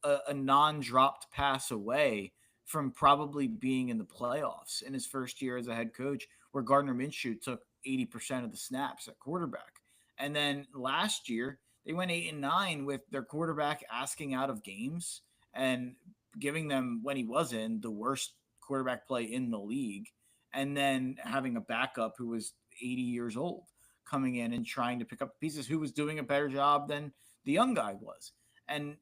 a non-dropped pass away from probably being in the playoffs in his first year as a head coach, where Gardner Minshew took 80% of the snaps at quarterback. And then last year, they went 8-9 with their quarterback asking out of games and giving them, when he was in, the worst quarterback play in the league, and then having a backup who was 80 years old coming in and trying to pick up pieces, who was doing a better job than the young guy was. And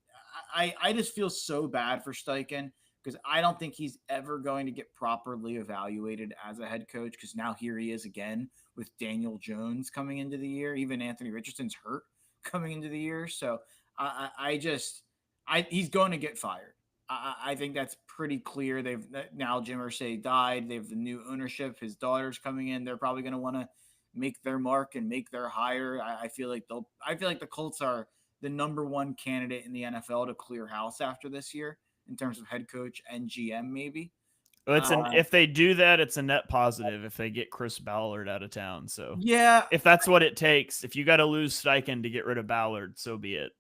I just feel so bad for Steichen because I don't think he's ever going to get properly evaluated as a head coach, because now here he is again with Daniel Jones coming into the year. Even Anthony Richardson's hurt coming into the year. So he's going to get fired. I think that's pretty clear. They've now Jim Irsay died. They have the new ownership. His daughter's coming in. They're probably going to want to make their mark and make their hire. I feel like the Colts are the number one candidate in the NFL to clear house after this year in terms of head coach and GM, maybe. Well, if they do that, it's a net positive if they get Chris Ballard out of town. So yeah, if that's what it takes, if you got to lose Steichen to get rid of Ballard, so be it.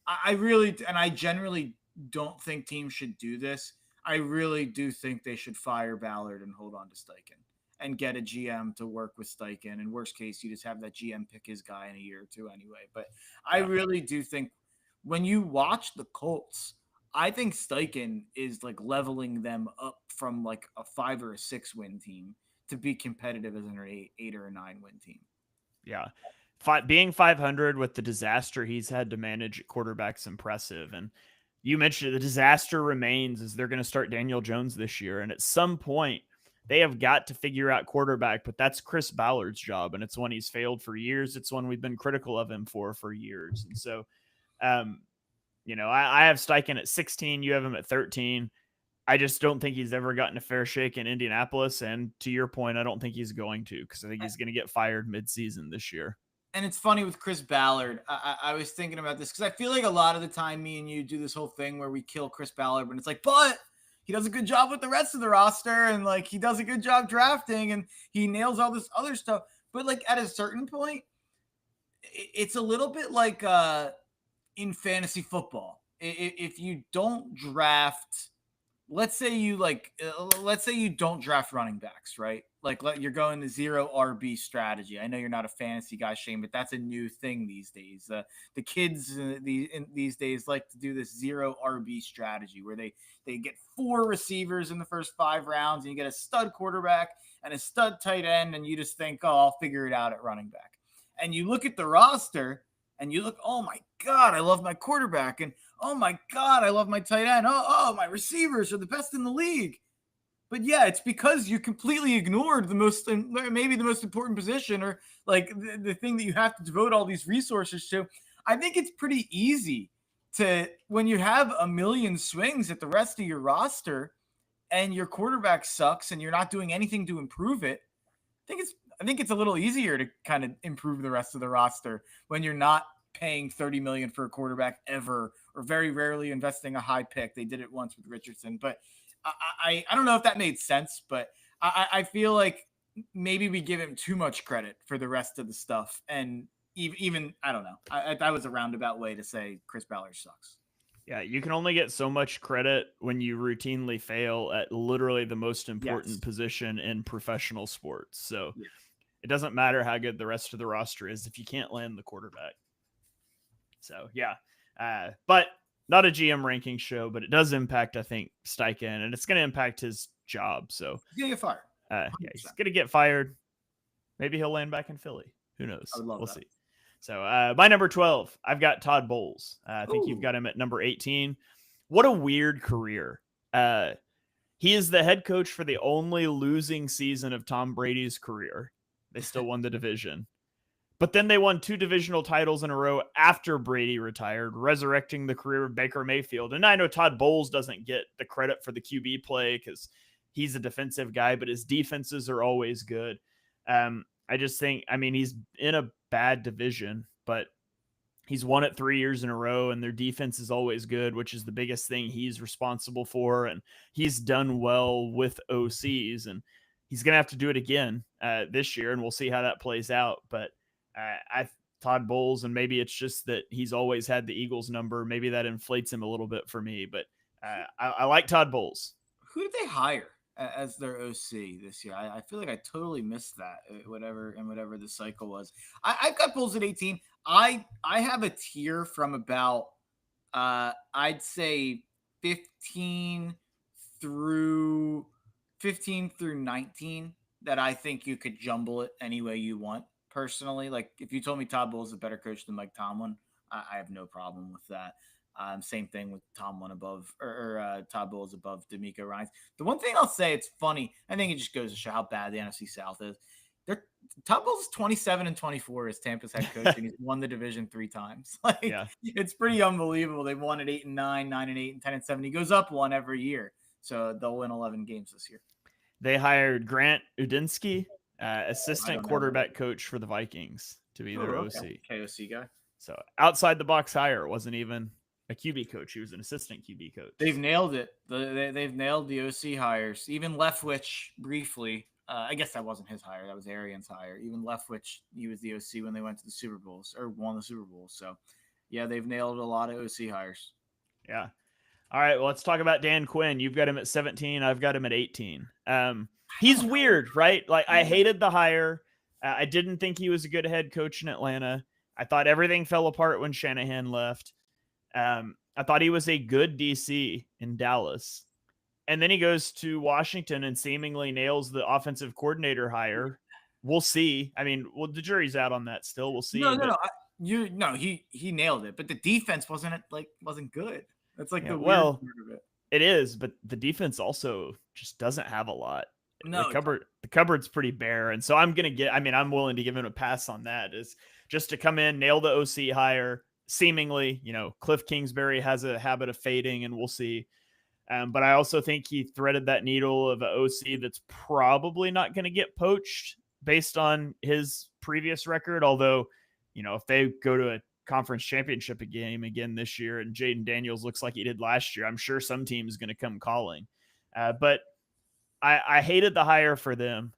I generally don't think teams should do this. I really do think they should fire Ballard and hold on to Steichen and get a GM to work with Steichen. In worst case, you just have that GM pick his guy in a year or two anyway. But I really do think when you watch the Colts, I think Steichen is like leveling them up from like a 5 or a 6 win team to be competitive as an 8 or a 9 win team. Yeah. Being 500 with the disaster he's had to manage at quarterback's impressive. And you mentioned the disaster remains as they're going to start Daniel Jones this year. And at some point, they have got to figure out quarterback, but that's Chris Ballard's job. And it's one he's failed for years. It's one we've been critical of him for years. And so, I have Steichen at 16. You have him at 13. I just don't think he's ever gotten a fair shake in Indianapolis. And to your point, I don't think he's going to, because I think he's going to get fired midseason this year. And it's funny with Chris Ballard. I was thinking about this because I feel like a lot of the time me and you do this whole thing where we kill Chris Ballard, but it's like, but he does a good job with the rest of the roster, and like he does a good job drafting, and he nails all this other stuff. But like at a certain point, it's a little bit like in fantasy football. If you don't draft, let's say you don't draft running backs, right? Like you're going the 0 RB strategy. I know you're not a fantasy guy, Shane, but that's a new thing these days. The kids these days like to do this 0 RB strategy where they get 4 receivers in the first 5 rounds, and you get a stud quarterback and a stud tight end, and you just think, oh, I'll figure it out at running back. And you look at the roster and you look, oh my God, I love my quarterback, and oh my God, I love my tight end. Oh, my receivers are the best in the league. But yeah, it's because you completely ignored maybe the most important position, or like the thing that you have to devote all these resources to. I think it's pretty easy to, when you have a million swings at the rest of your roster and your quarterback sucks and you're not doing anything to improve it. I think it's a little easier to kind of improve the rest of the roster when you're not paying $30 million for a quarterback ever, or very rarely investing a high pick. They did it once with Richardson, but I don't know if that made sense, but I feel like maybe we give him too much credit for the rest of the stuff. And even I don't know. That was a roundabout way to say Chris Ballard sucks. Yeah, you can only get so much credit when you routinely fail at literally the most important position in professional sports. So it doesn't matter how good the rest of the roster is if you can't land the quarterback. So, but not a GM ranking show, but it does impact, I think, Stiken, and it's going to impact his job. So he's going to get fired. He's going to get fired. Maybe he'll land back in Philly. Who knows? We'll see. So my number 12, I've got Todd Bowles. I think you've got him at number 18. What a weird career. He is the head coach for the only losing season of Tom Brady's career. They still won the division. But then they won 2 divisional titles in a row after Brady retired, resurrecting the career of Baker Mayfield. And I know Todd Bowles doesn't get the credit for the QB play because he's a defensive guy, but his defenses are always good. I just think, I mean, he's in a bad division, but he's won it 3 years in a row, and their defense is always good, which is the biggest thing he's responsible for. And he's done well with OCs, and he's going to have to do it again this year, and we'll see how that plays out. But Todd Bowles, and maybe it's just that he's always had the Eagles number. Maybe that inflates him a little bit for me, but I like Todd Bowles. Who did they hire as their OC this year? I feel like I totally missed that. Whatever the cycle was. I've got Bowles at 18. I have a tier from about I'd say 15 through 19 that I think you could jumble it any way you want. Personally, like if you told me Todd Bowles is a better coach than Mike Tomlin, I have no problem with that. Same thing with Tomlin above or Todd Bowles above D'Amico Ryans. The one thing I'll say, it's funny. I think it just goes to show how bad the NFC South is. Todd Bowles is 27-24 as Tampa's head coach, and he's won the division 3 times. Like, yeah. It's pretty unbelievable. They've won at 8-9, 9-8, and 10-7. He goes up one every year, so they'll win 11 games this year. They hired Grant Udinsky, assistant quarterback coach for the Vikings, to be their OC. KOC guy. So outside the box hire. It wasn't even a QB coach. He was an assistant QB coach. They've nailed it. They've nailed the OC hires. Even Leftwich briefly. I guess that wasn't his hire. That was Arian's hire. Even Leftwich, he was the OC when they went to the Super Bowls or won the Super Bowl. So, yeah, they've nailed a lot of OC hires. Yeah. All right. Well, let's talk about Dan Quinn. You've got him at 17. I've got him at 18. He's weird, right? Like, I hated the hire. I didn't think he was a good head coach in Atlanta. I thought everything fell apart when Shanahan left. I thought he was a good DC in Dallas. And then he goes to Washington and seemingly nails the offensive coordinator hire. We'll see. I mean, well, the jury's out on that still. We'll see. No. He nailed it, but the defense wasn't good. That's like the weird part of it. It is, but the defense also just doesn't have a lot. No, the cupboard's pretty bare, and so I'm willing to give him a pass on that. Is just to come in, nail the OC hire. Seemingly, Cliff Kingsbury has a habit of fading, and we'll see. But I also think he threaded that needle of an OC that's probably not going to get poached based on his previous record. Although, if they go to a conference championship game again this year and Jaden Daniels looks like he did last year, I'm sure some team is going to come calling. But I hated the hire for them.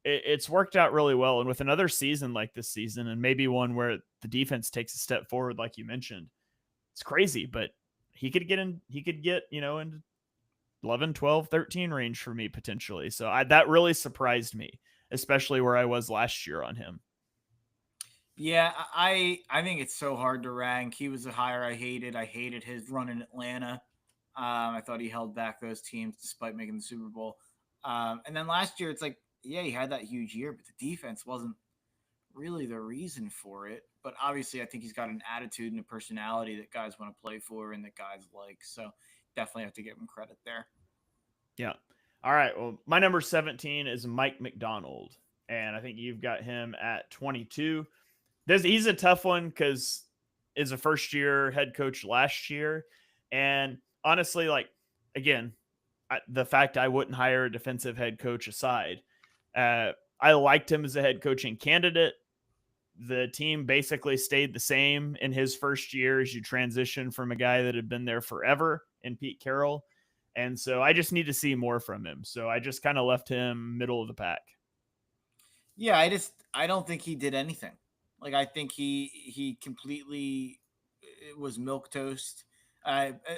It's worked out really well. And with another season like this season, and maybe one where the defense takes a step forward, like you mentioned, it's crazy, but he could get into 11, 12, 13 range for me potentially. So that really surprised me, especially where I was last year on him. Yeah, I think it's so hard to rank. He was a hire I hated. I hated his run in Atlanta. I thought he held back those teams despite making the Super Bowl. And then last year, it's like, yeah, he had that huge year, but the defense wasn't really the reason for it. But obviously, I think he's got an attitude and a personality that guys want to play for and that guys like. So definitely have to give him credit there. Yeah. All right. Well, my number 17 is Mike McDonald, and I think you've got him at 22. He's a tough one because is a first-year head coach last year, and honestly, like, again, the fact I wouldn't hire a defensive head coach aside, I liked him as a head coaching candidate. The team basically stayed the same in his first year as you transition from a guy that had been there forever in Pete Carroll. And so I just need to see more from him. So I just kind of left him middle of the pack. Yeah, I don't think he did anything. Like, I think he completely was milquetoast.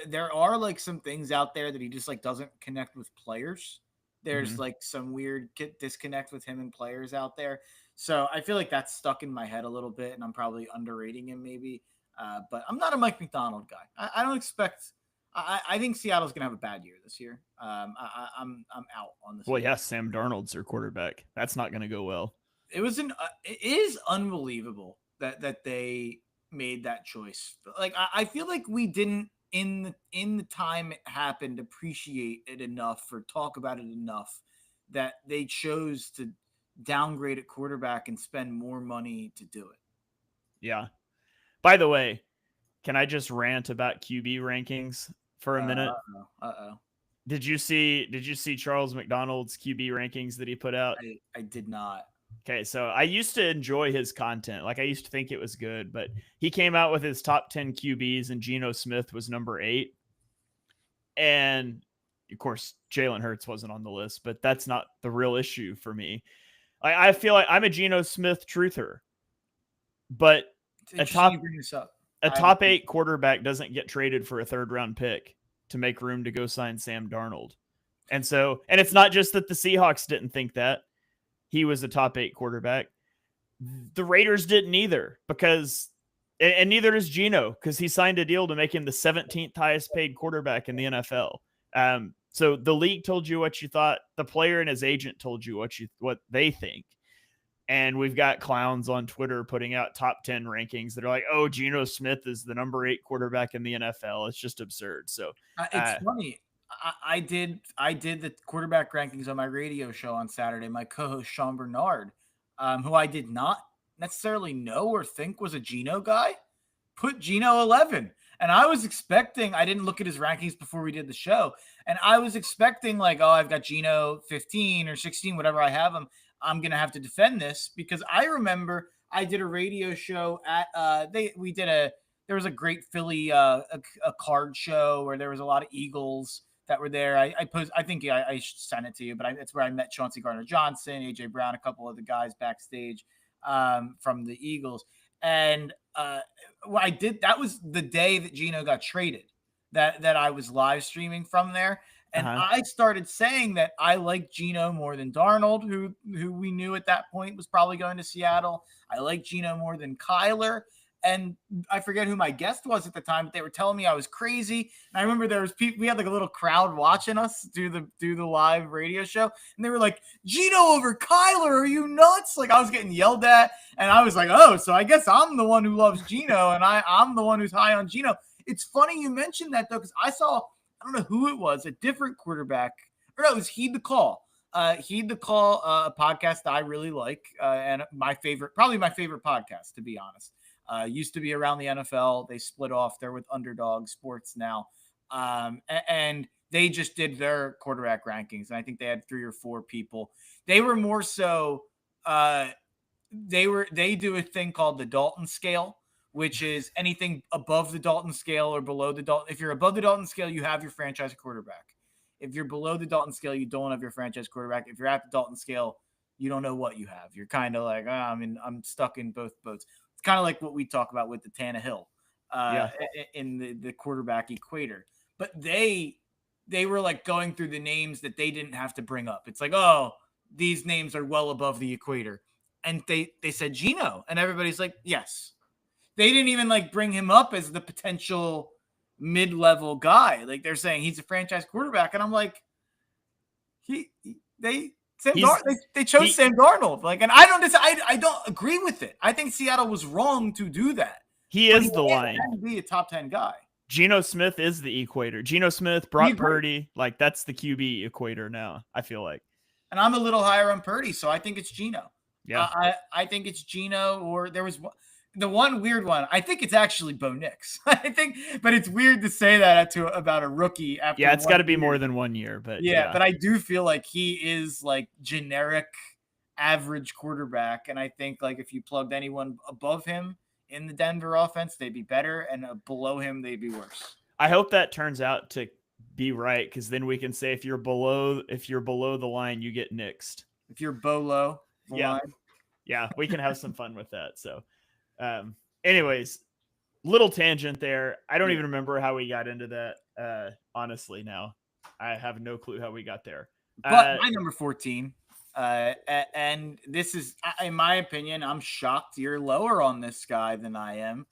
There are like some things out there that he just like doesn't connect with players. There's like some weird disconnect with him and players out there. So I feel like that's stuck in my head a little bit, and I'm probably underrating him maybe. But I'm not a Mike McDonald guy. I don't expect. I think Seattle's gonna have a bad year this year. I'm out on this. Well, yeah, Sam Darnold's their quarterback. That's not gonna go well. It is unbelievable that they made that choice. Like I feel like we didn't in the time it happened, appreciate it enough or talk about it enough that they chose to downgrade at quarterback and spend more money to do it. Yeah. By the way, can I just rant about QB rankings for a minute? Uh-oh. Did you see Charles McDonald's QB rankings that he put out? I did not. Okay, so I used to enjoy his content. Like I used to think it was good, but he came out with his top 10 QBs and Geno Smith was number 8. And of course, Jalen Hurts wasn't on the list, but that's not the real issue for me. I feel like I'm a Geno Smith truther, but a top 8 quarterback doesn't get traded for a 3rd round pick to make room to go sign Sam Darnold. And it's not just that the Seahawks didn't think that he was a top 8 quarterback. The Raiders didn't either and neither does Geno because he signed a deal to make him the 17th highest paid quarterback in the NFL. So the league told you what you thought. The player and his agent told you what they think. And we've got clowns on Twitter putting out top 10 rankings that are like, oh, Geno Smith is the number 8 quarterback in the NFL. It's just absurd. So it's funny. I did the quarterback rankings on my radio show on Saturday. My co-host Sean Bernard, who I did not necessarily know or think was a Geno guy, put Geno 11. And I was expecting, I didn't look at his rankings before we did the show. And I was expecting like, oh, I've got Geno 15 or 16, whatever I have him. I'm going to have to defend this because I remember I did a radio show at, there was a great Philly, a card show where there was a lot of Eagles that were there. I think I sent it to you, but it's where I met Chauncey Gardner-Johnson, AJ Brown, a couple of the guys backstage from the Eagles. And what I did, that was the day that Geno got traded, that I was live streaming from there. And I started saying that I like Geno more than Darnold, who we knew at that point was probably going to Seattle. I like Geno more than Kyler. And I forget who my guest was at the time, but they were telling me I was crazy. And I remember there was people, we had like a little crowd watching us do the live radio show. And they were like, Geno over Kyler, are you nuts? Like I was getting yelled at. And I was like, oh, so I guess I'm the one who loves Geno and I'm the one who's high on Geno. It's funny you mentioned that though, because I don't know who it was, a different quarterback. Or no, it was Heed the Call. Heed the Call, a podcast I really like. And probably my favorite podcast, to be honest. Used to be around the NFL. They split off. They're with Underdog Sports now. And they just did their quarterback rankings. And I think they had 3 or 4 people. They were more so, they do a thing called the Dalton scale, which is anything above the Dalton scale or below the Dalton. If you're above the Dalton scale, you have your franchise quarterback. If you're below the Dalton scale, you don't have your franchise quarterback. If you're at the Dalton scale, you don't know what you have. You're kind of like, I'm stuck in both boats. It's kind of like what we talk about with the Tannehill in the quarterback equator. But they were like going through the names that they didn't have to bring up. It's like, oh, these names are well above the equator. And they said Geno. And everybody's like, yes. They didn't even like bring him up as the potential mid-level guy. Like they're saying he's a franchise quarterback. And I'm like, they chose Sam Darnold. Like, and I don't agree with it. I think Seattle was wrong to do that. He is the line. He be a top 10 guy. Geno Smith is the equator. Geno Smith, Brock Purdy, like that's the QB equator now, I feel like. And I'm a little higher on Purdy, so I think it's Geno. Yeah. I think it's Geno, or there was the one weird one. I think it's actually Bo Nix. I think, but it's weird to say that about a rookie. After it's got to be more than 1 year, but yeah, but I do feel like he is like generic average quarterback. And I think like if you plugged anyone above him in the Denver offense, they'd be better. And below him, they'd be worse. I hope that turns out to be right. Cause then we can say, if you're below the line, you get nixed. If you're below the line. Yeah. We can have some fun with that. So, anyways, little tangent there. I don't even remember how we got into that. Honestly, now I have no clue how we got there. But my number 14, and this is, in my opinion, I'm shocked you're lower on this guy than I am.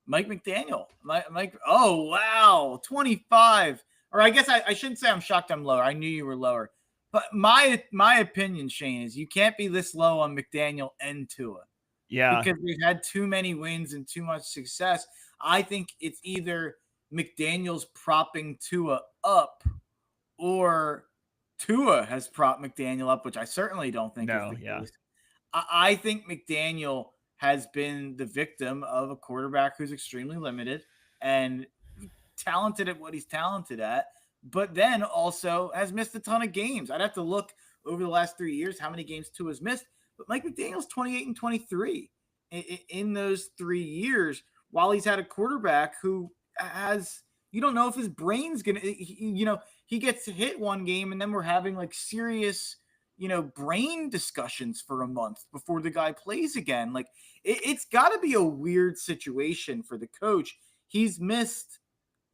Mike McDaniel. Mike. Oh wow, 25. Or I guess I shouldn't say I'm shocked I'm lower. I knew you were lower. But my opinion, Shane, is you can't be this low on McDaniel and Tua. Yeah. Because we've had too many wins and too much success. I think it's either McDaniel's propping Tua up, or Tua has propped McDaniel up, which I certainly don't think is No, the yeah. case. I think McDaniel has been the victim of a quarterback who's extremely limited and talented at what he's talented at, but then also has missed a ton of games. I'd have to look over the last 3 years how many games Tua has missed, but Mike McDaniel's 28-23 in those 3 years, while he's had a quarterback who has, you don't know if his brain's gonna, he gets hit one game and then we're having like serious, brain discussions for a month before the guy plays again. Like it's got to be a weird situation for the coach. He's missed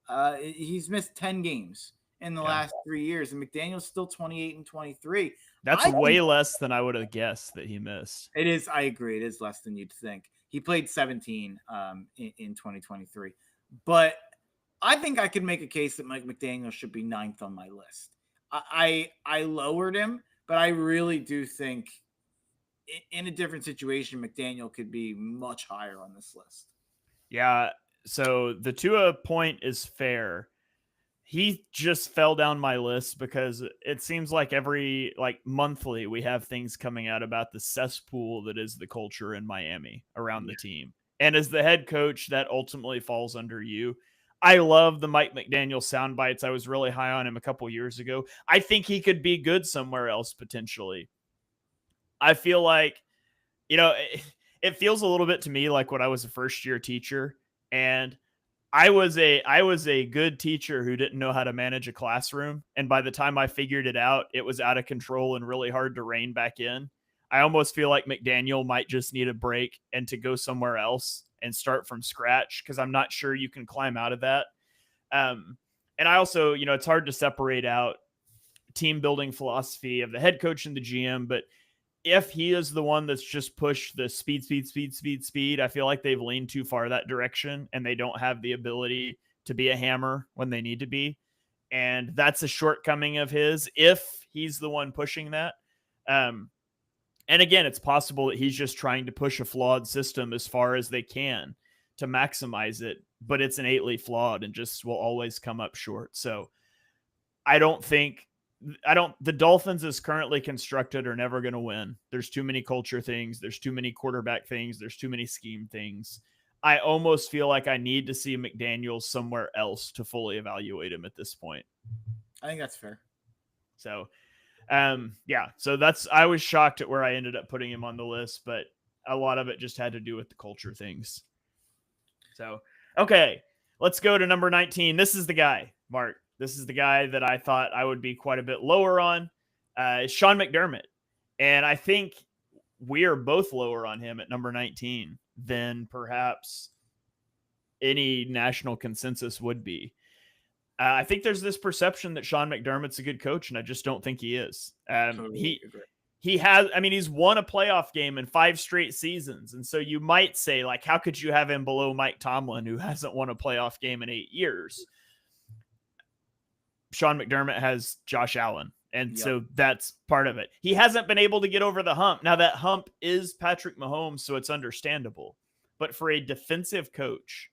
10 games in the last 3 years, and McDaniel's still 28-23. That's way less than I would have guessed that he missed. It is. I agree. It is less than you'd think. He played 17 in 2023, but I think I could make a case that Mike McDaniel should be 9th on my list. I lowered him, but I really do think in a different situation, McDaniel could be much higher on this list. Yeah. So the Tua point is fair. He just fell down my list because it seems like monthly we have things coming out about the cesspool that is the culture in Miami around the team. And as the head coach, that ultimately falls under you. I love the Mike McDaniel sound bites. I was really high on him a couple years ago. I think he could be good somewhere else potentially. I feel like, it feels a little bit to me like when I was a first-year teacher and I was a good teacher who didn't know how to manage a classroom. And by the time I figured it out, it was out of control and really hard to rein back in. I almost feel like McDaniel might just need a break and to go somewhere else and start from scratch, because I'm not sure you can climb out of that. And I also, it's hard to separate out team building philosophy of the head coach and the GM, but if he is the one that's just pushed the speed, I feel like they've leaned too far that direction and they don't have the ability to be a hammer when they need to be. And that's a shortcoming of his if he's the one pushing that. And again, it's possible that he's just trying to push a flawed system as far as they can to maximize it, but it's innately flawed and just will always come up short. So the Dolphins as currently constructed are never going to win. There's too many culture things. There's too many quarterback things. There's too many scheme things. I almost feel like I need to see McDaniel somewhere else to fully evaluate him at this point. I think that's fair. So, so I was shocked at where I ended up putting him on the list, but a lot of it just had to do with the culture things. So, okay, let's go to number 19. This is the guy, Mark. This is the guy that I thought I would be quite a bit lower on. Sean McDermott. And I think we are both lower on him at number 19 than perhaps any national consensus would be. I think there's this perception that Sean McDermott's a good coach, and I just don't think he is. He's won a playoff game in 5 straight seasons. And so you might say, like, how could you have him below Mike Tomlin, who hasn't won a playoff game in 8 years? Sean McDermott has Josh Allen. And so that's part of it. He hasn't been able to get over the hump. Now that hump is Patrick Mahomes, so it's understandable. But for a defensive coach,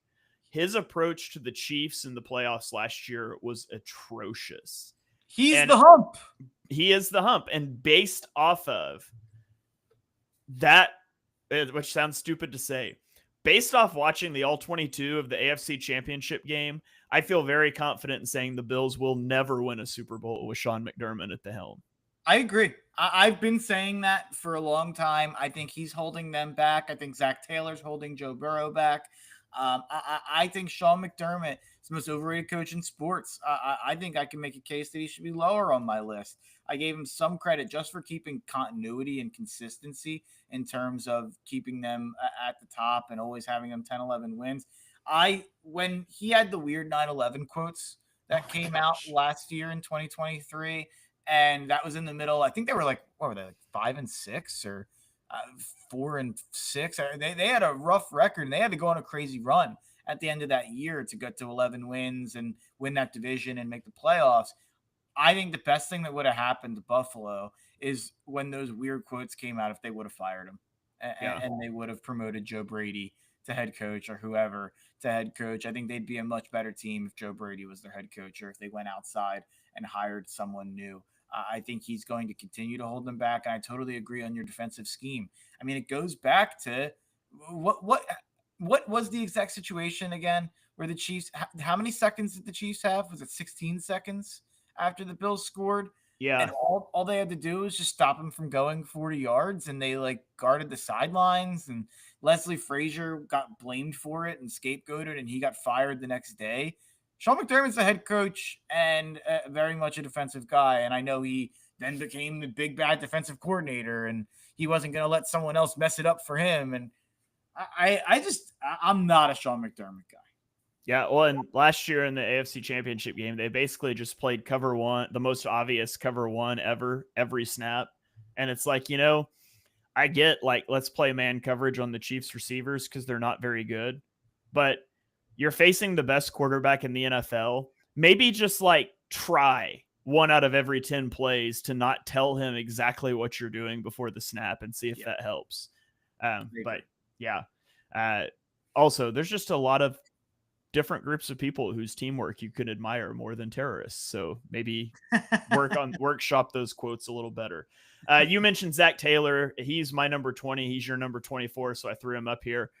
his approach to the Chiefs in the playoffs last year was atrocious. He's the hump. He is the hump. And based off of that, which sounds stupid to say, based off watching the All-22 of the AFC Championship game, I feel very confident in saying the Bills will never win a Super Bowl with Sean McDermott at the helm. I agree. I've been saying that for a long time. I think he's holding them back. I think Zach Taylor's holding Joe Burrow back. I think Sean McDermott is the most overrated coach in sports. I think I can make a case that he should be lower on my list. I gave him some credit just for keeping continuity and consistency in terms of keeping them at the top and always having them 10-11 wins. When he had the weird 9/11 quotes that came out last year in 2023, and that was in the middle, I think they were like, what were they, like 5-6 or 4-6? They had a rough record, and they had to go on a crazy run at the end of that year to get to 11 wins and win that division and make the playoffs. I think the best thing that would have happened to Buffalo is when those weird quotes came out, if they would have fired him and they would have promoted Joe Brady to head coach or whoever to head coach. I think they'd be a much better team if Joe Brady was their head coach or if they went outside and hired someone new. I think he's going to continue to hold them back. And I totally agree on your defensive scheme. I mean, it goes back to what was the exact situation again where the Chiefs, how many seconds did the Chiefs have? Was it 16 seconds after the Bills scored? Yeah. And all they had to do was just stop him from going 40 yards, and they like guarded the sidelines. And Leslie Frazier got blamed for it and scapegoated, and he got fired the next day. Sean McDermott's the head coach and very much a defensive guy. And I know he then became the big bad defensive coordinator, and he wasn't going to let someone else mess it up for him. And I'm not a Sean McDermott guy. Yeah, well, and last year in the AFC Championship game, they basically just played cover one, the most obvious cover one ever, every snap. And it's like, I get like, let's play man coverage on the Chiefs receivers because they're not very good. But you're facing the best quarterback in the NFL. Maybe just like try 1 out of every 10 plays to not tell him exactly what you're doing before the snap and see if that helps. But yeah. Also, there's just a lot of different groups of people whose teamwork you could admire more than terrorists. So maybe workshop those quotes a little better. You mentioned Zach Taylor. He's my number 20. He's your number 24. So I threw him up here.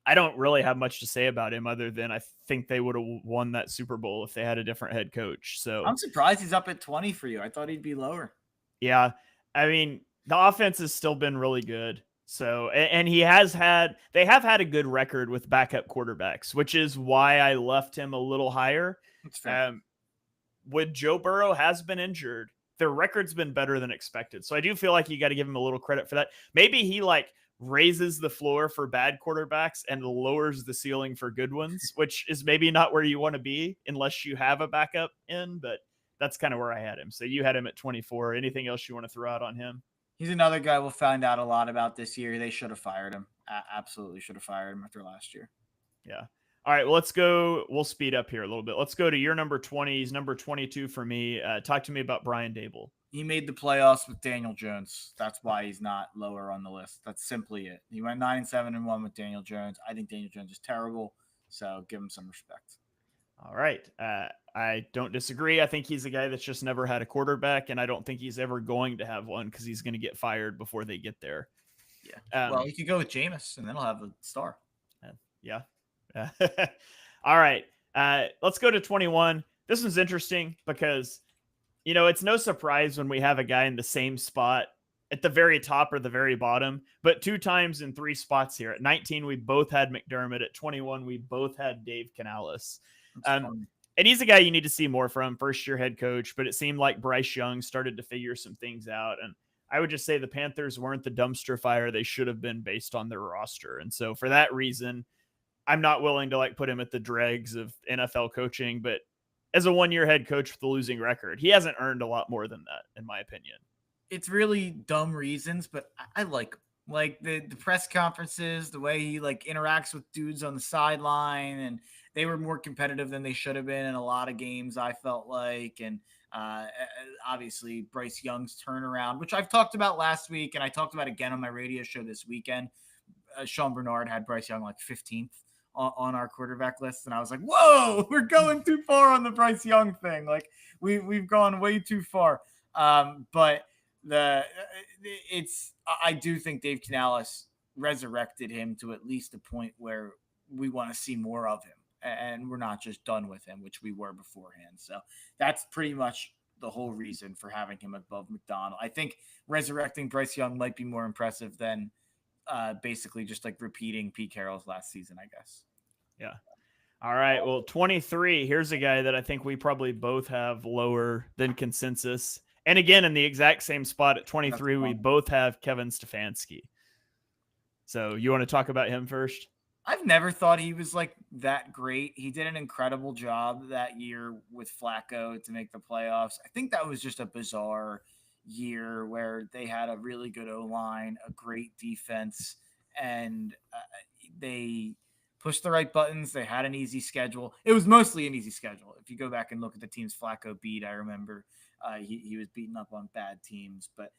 I don't really have much to say about him other than I think they would have won that Super Bowl if they had a different head coach. So I'm surprised he's up at 20 for you. I thought he'd be lower. Yeah. I mean, the offense has still been really good. So, and they have had a good record with backup quarterbacks, which is why I left him a little higher. That's fair. When Joe Burrow has been injured, their record's been better than expected. So I do feel like you got to give him a little credit for that. Maybe he raises the floor for bad quarterbacks and lowers the ceiling for good ones, which is maybe not where you want to be unless you have a backup in, but that's kind of where I had him. So you had him at 24. Anything else you want to throw out on him? He's another guy we'll find out a lot about this year. They should have fired him. Absolutely should have fired him after last year. Yeah. All right, well, let's go. We'll speed up here a little bit. Let's go to your number 20. He's number 22 for me. Talk to me about Brian Daboll. He made the playoffs with Daniel Jones. That's why he's not lower on the list. That's simply it. He went 9-7-1 with Daniel Jones. I think Daniel Jones is terrible, so give him some respect. All right. I don't disagree. I think he's a guy that's just never had a quarterback, and I don't think he's ever going to have one because he's going to get fired before they get there. Yeah. Well, you could go with Jameis, and then he'll have a star. Yeah. All right. Let's go to 21. This one's interesting because, it's no surprise when we have a guy in the same spot at the very top or the very bottom, but 2 times in 3 spots here. At 19, we both had McDermott. At 21, we both had Dave Canales. And he's a guy you need to see more from, first-year head coach, but it seemed like Bryce Young started to figure some things out. And I would just say the Panthers weren't the dumpster fire they should have been based on their roster. And so for that reason, I'm not willing to put him at the dregs of NFL coaching, but as a 1-year head coach with a losing record, he hasn't earned a lot more than that, in my opinion. It's really dumb reasons, but I like him. Like the press conferences, the way he interacts with dudes on the sideline, and they were more competitive than they should have been in a lot of games, I felt like. And obviously Bryce Young's turnaround, which I've talked about last week, and I talked about again on my radio show this weekend. Sean Bernard had Bryce Young 15th on our quarterback list, and I was like, whoa, we're going too far on the Bryce Young thing. We've gone way too far. But I do think Dave Canales resurrected him to at least a point where we want to see more of him, and we're not just done with him, which we were beforehand. So that's pretty much the whole reason for having him above McDonald. I think resurrecting Bryce Young might be more impressive than basically just repeating Pete Carroll's last season, I guess. Yeah. All right. Well, 23, here's a guy that I think we probably both have lower than consensus. And again, in the exact same spot at 23, we both have Kevin Stefanski. So you want to talk about him first? I've never thought he was that great. He did an incredible job that year with Flacco to make the playoffs. I think that was just a bizarre year where they had a really good O-line, a great defense, and they pushed the right buttons. They had an easy schedule. It was mostly an easy schedule. If you go back and look at the teams Flacco beat, I remember he was beating up on bad teams. But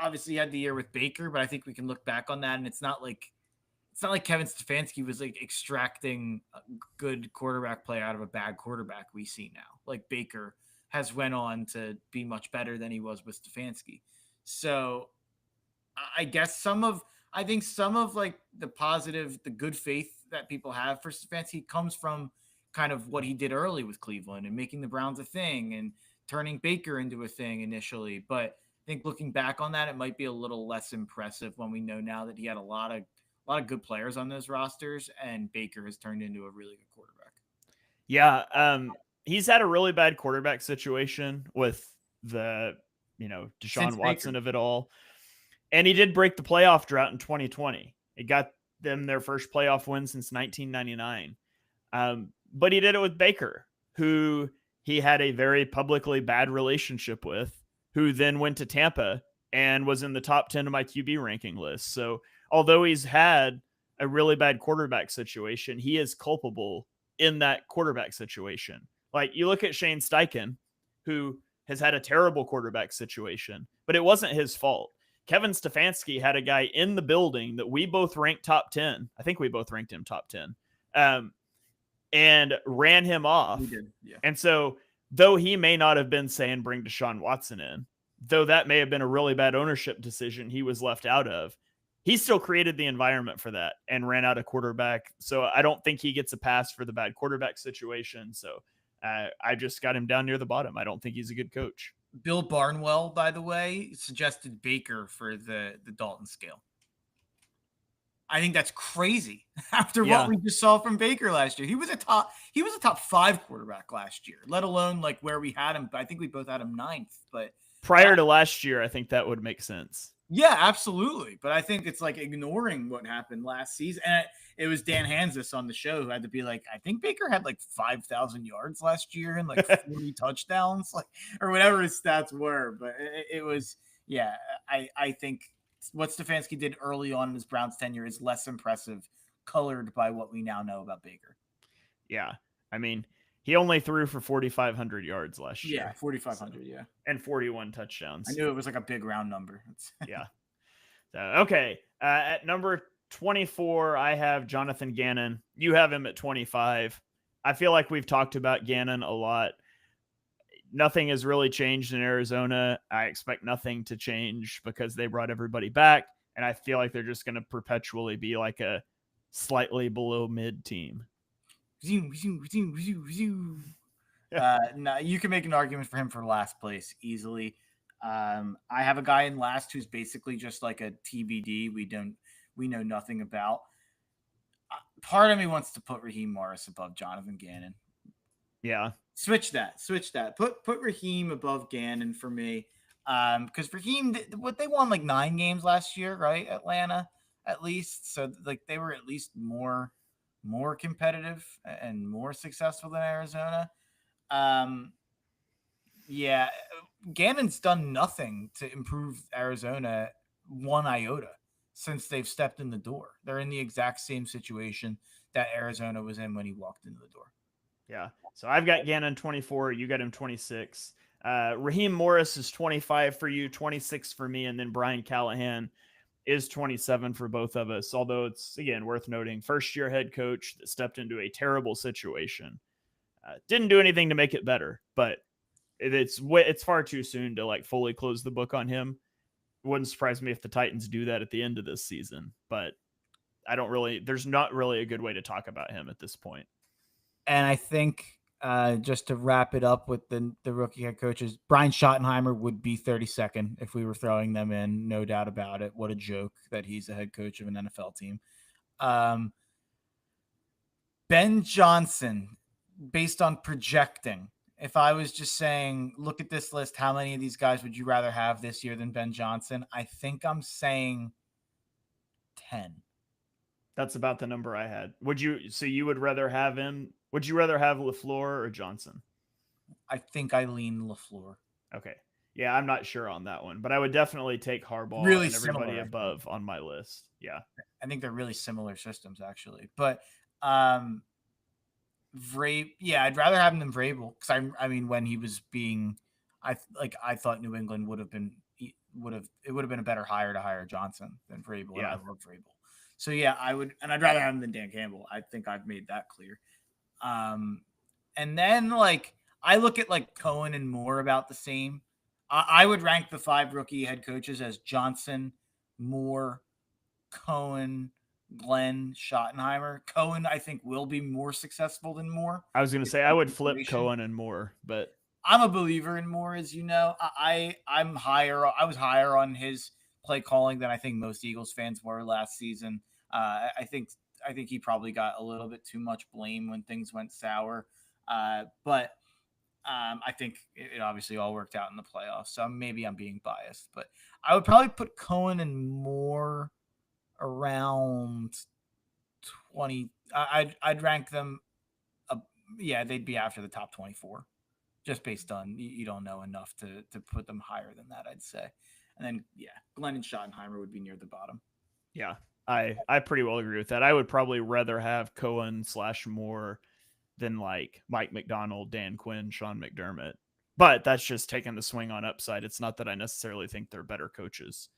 obviously he had the year with Baker, but I think we can look back on that, and it's not it's not like Kevin Stefanski was like extracting a good quarterback play out of a bad quarterback we see now. Like Baker has went on to be much better than he was with Stefanski. So I guess I think some of like the positive, the good faith that people have for Stefanski comes from kind of what he did early with Cleveland and making the Browns a thing and turning Baker into a thing initially. But I think looking back on that, it might be a little less impressive when we know now that he had a lot of good players on those rosters, and Baker has turned into a really good quarterback. Yeah, he's had a really bad quarterback situation with the Since Deshaun Baker. Watson of it all, and he did break the playoff drought in 2020. It got them their first playoff win since 1999. But he did it with Baker, who he had a very publicly bad relationship with, who then went to Tampa and was in the top 10 of my QB ranking list. So although he's had a really bad quarterback situation, he is culpable in that quarterback situation. Like you look at Shane Steichen, who has had a terrible quarterback situation, but it wasn't his fault. Kevin Stefanski had a guy in the building that we both ranked top 10. I think we both ranked him top 10. And ran him off. We did, yeah. And so, though he may not have been saying bring Deshaun Watson in, though that may have been a really bad ownership decision he was left out of, he still created the environment for that and ran out a quarterback. So I don't think he gets a pass for the bad quarterback situation. So I just got him down near the bottom. I don't think he's a good coach. Bill Barnwell, by the way, suggested Baker for the Dalton scale. I think that's crazy after what we just saw from Baker last year. He was a top 5 quarterback last year, let alone like where we had him. I think we both had him 9th, but prior to last year, I think that would make sense. Yeah, absolutely. But I think it's like ignoring what happened last season. And it was Dan Hansis on the show who had to be like, I think Baker had like 5,000 yards last year and like 40 touchdowns, like, or whatever his stats were. But it was, yeah, I think what Stefanski did early on in his Browns tenure is less impressive, colored by what we now know about Baker. Yeah. I mean, he only threw for 4,500 yards last year. Yeah, 4,500, yeah. And 41 touchdowns. I knew it was like a big round number. Yeah. So, okay. At number 24, I have Jonathan Gannon. You have him at 25. I feel like we've talked about Gannon a lot. Nothing has really changed in Arizona. I expect nothing to change because they brought everybody back. And I feel like they're just going to perpetually be like a slightly below mid team. No, you can make an argument for him for last place easily. I have a guy in last who's basically just like a TBD. We know nothing about. Part of me wants to put Raheem Morris above Jonathan Gannon. Yeah. Switch that. Put Raheem above Gannon for me. Because Raheem, what they won like 9 games last year, right? Atlanta, at least. So like they were at least more competitive and more successful than Arizona. Yeah, Gannon's done nothing to improve Arizona one iota since they've stepped in the door. They're in the exact same situation that Arizona was in when he walked into the door. Yeah. So I've got Gannon 24. You got him 26. Raheem Morris is 25 for you, 26 for me. And then Brian Callahan is 27 for both of us. Although it's, again, worth noting, first-year head coach that stepped into a terrible situation. Didn't do anything to make it better, but it's far too soon to like fully close the book on him. It wouldn't surprise me if the Titans do that at the end of this season, but there's not really a good way to talk about him at this point. And I think just to wrap it up with the rookie head coaches, Brian Schottenheimer would be 32nd if we were throwing them in. No doubt about it. What a joke that he's the head coach of an NFL team. Ben Johnson, based on projecting, if I was just saying, look at this list, how many of these guys would you rather have this year than Ben Johnson? I think I'm saying 10. That's about the number I had. You would rather have him? Would you rather have LaFleur or Johnson? I think I lean LaFleur. Okay. Yeah, I'm not sure on that one, but I would definitely take Harbaugh really and everybody above on my list. Yeah. I think they're really similar systems, actually. But I'd rather have him than Vrabel because I mean, when he was being, I thought New England would have been a better hire to hire Johnson than Vrabel. Yeah. And I love Vrabel. So yeah, I'd rather have him than Dan Campbell. I think I've made that clear. And then like I look at like Cohen and Moore about the same. I would rank the 5 rookie head coaches as Johnson, Moore, Cohen, Glenn, Schottenheimer. Cohen, I think, will be more successful than Moore. I was going to say I would flip Cohen and Moore, but I'm a believer in Moore, as you know. I'm higher. I was higher on his play calling than I think most Eagles fans were last season. I think he probably got a little bit too much blame when things went sour. But I think it obviously all worked out in the playoffs. So maybe I'm being biased, but I would probably put Cohen and Moore around 20. I'd rank them. Yeah, they'd be after the top 24. Just based on you don't know enough to put them higher than that, I'd say. And then Glenn and Schottenheimer would be near the bottom. Yeah, I pretty well agree with that. I would probably rather have Cohen / Moore than like Mike McDonald, Dan Quinn, Sean McDermott. But that's just taking the swing on upside. It's not that I necessarily think they're better coaches.